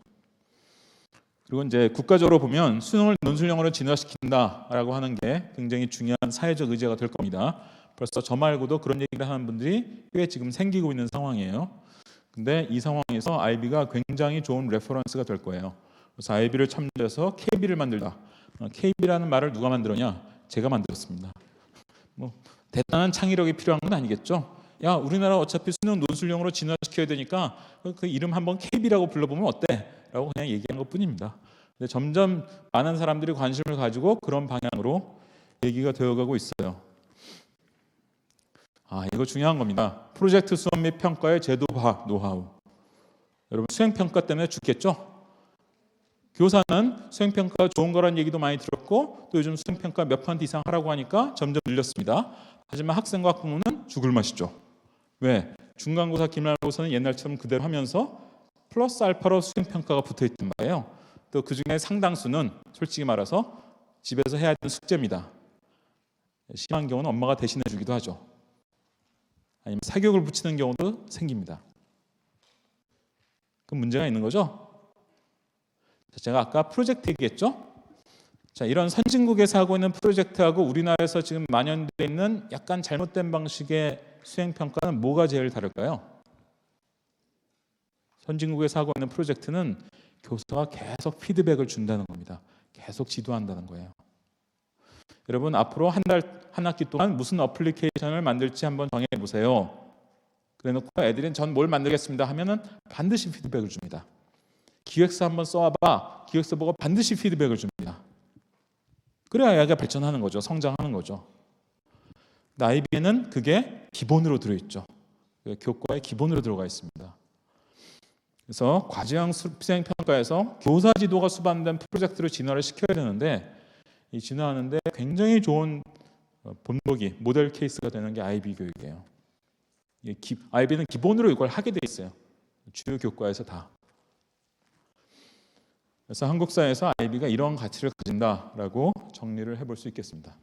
그리고 이제 국가적으로 보면 수능을 논술형으로 진화시킨다라고 하는 게 굉장히 중요한 사회적 의제가 될 겁니다. 벌써 저 말고도 그런 얘기를 하는 분들이 꽤 지금 생기고 있는 상황이에요. 근데 이 상황에서 IB가 굉장히 좋은 레퍼런스가 될 거예요. 그래서 IB를 참조해서 KB를 만들다. KB라는 말을 누가 만들었냐? 제가 만들었습니다. 뭐 대단한 창의력이 필요한 건 아니겠죠? 야, 우리나라 어차피 수능 논술용으로 진화시켜야 되니까 그 이름 한번 KB라고 불러보면 어때? 라고 그냥 얘기한 것뿐입니다. 근데 점점 많은 사람들이 관심을 가지고 그런 방향으로 얘기가 되어가고 있어요. 이거 중요한 겁니다. 프로젝트 수업 및 평가의 제도화 노하우. 여러분 수행평가 때문에 죽겠죠? 교사는 수행평가가 좋은 거란 얘기도 많이 들었고 또 요즘 수행평가 몇 % 이상 하라고 하니까 점점 늘렸습니다. 하지만 학생과 학부모는 죽을 맛이죠. 왜? 중간고사, 기말고사는 옛날처럼 그대로 하면서 플러스 알파로 수행평가가 붙어있단 말이에요. 또 그중에 상당수는 솔직히 말해서 집에서 해야 되는 숙제입니다. 심한 경우는 엄마가 대신해 주기도 하죠. 아니면 사교육을 붙이는 경우도 생깁니다. 그 문제가 있는 거죠. 제가 아까 프로젝트 얘기했죠. 자, 이런 선진국에서 하고 있는 프로젝트하고 우리나라에서 지금 만연되어 있는 약간 잘못된 방식의 수행평가는 뭐가 제일 다를까요? 선진국에서 하고 있는 프로젝트는 교사가 계속 피드백을 준다는 겁니다. 계속 지도한다는 거예요. 여러분 앞으로 한 학기 동안 무슨 어플리케이션을 만들지 한번 정해보세요. 그래놓고 애들이 전 뭘 만들겠습니다 하면은 반드시 피드백을 줍니다. 기획서 한번 써와봐. 기획서 보고 반드시 피드백을 줍니다. 그래야 애가 발전하는 거죠. 성장하는 거죠. IB에는 그게 기본으로 들어있죠. 교과의 기본으로 들어가 있습니다. 그래서 과제형 수행평가에서 교사 지도가 수반된 프로젝트로 진화를 시켜야 되는데 이 진화하는데 굉장히 좋은 본보기, 모델 케이스가 되는 게 IB 교육이에요. IB는 기본으로 이걸 하게 돼 있어요. 주요 교과에서 다. 그래서 한국 사회에서 IB가 이런 가치를 가진다라고 정리를 해볼 수 있겠습니다.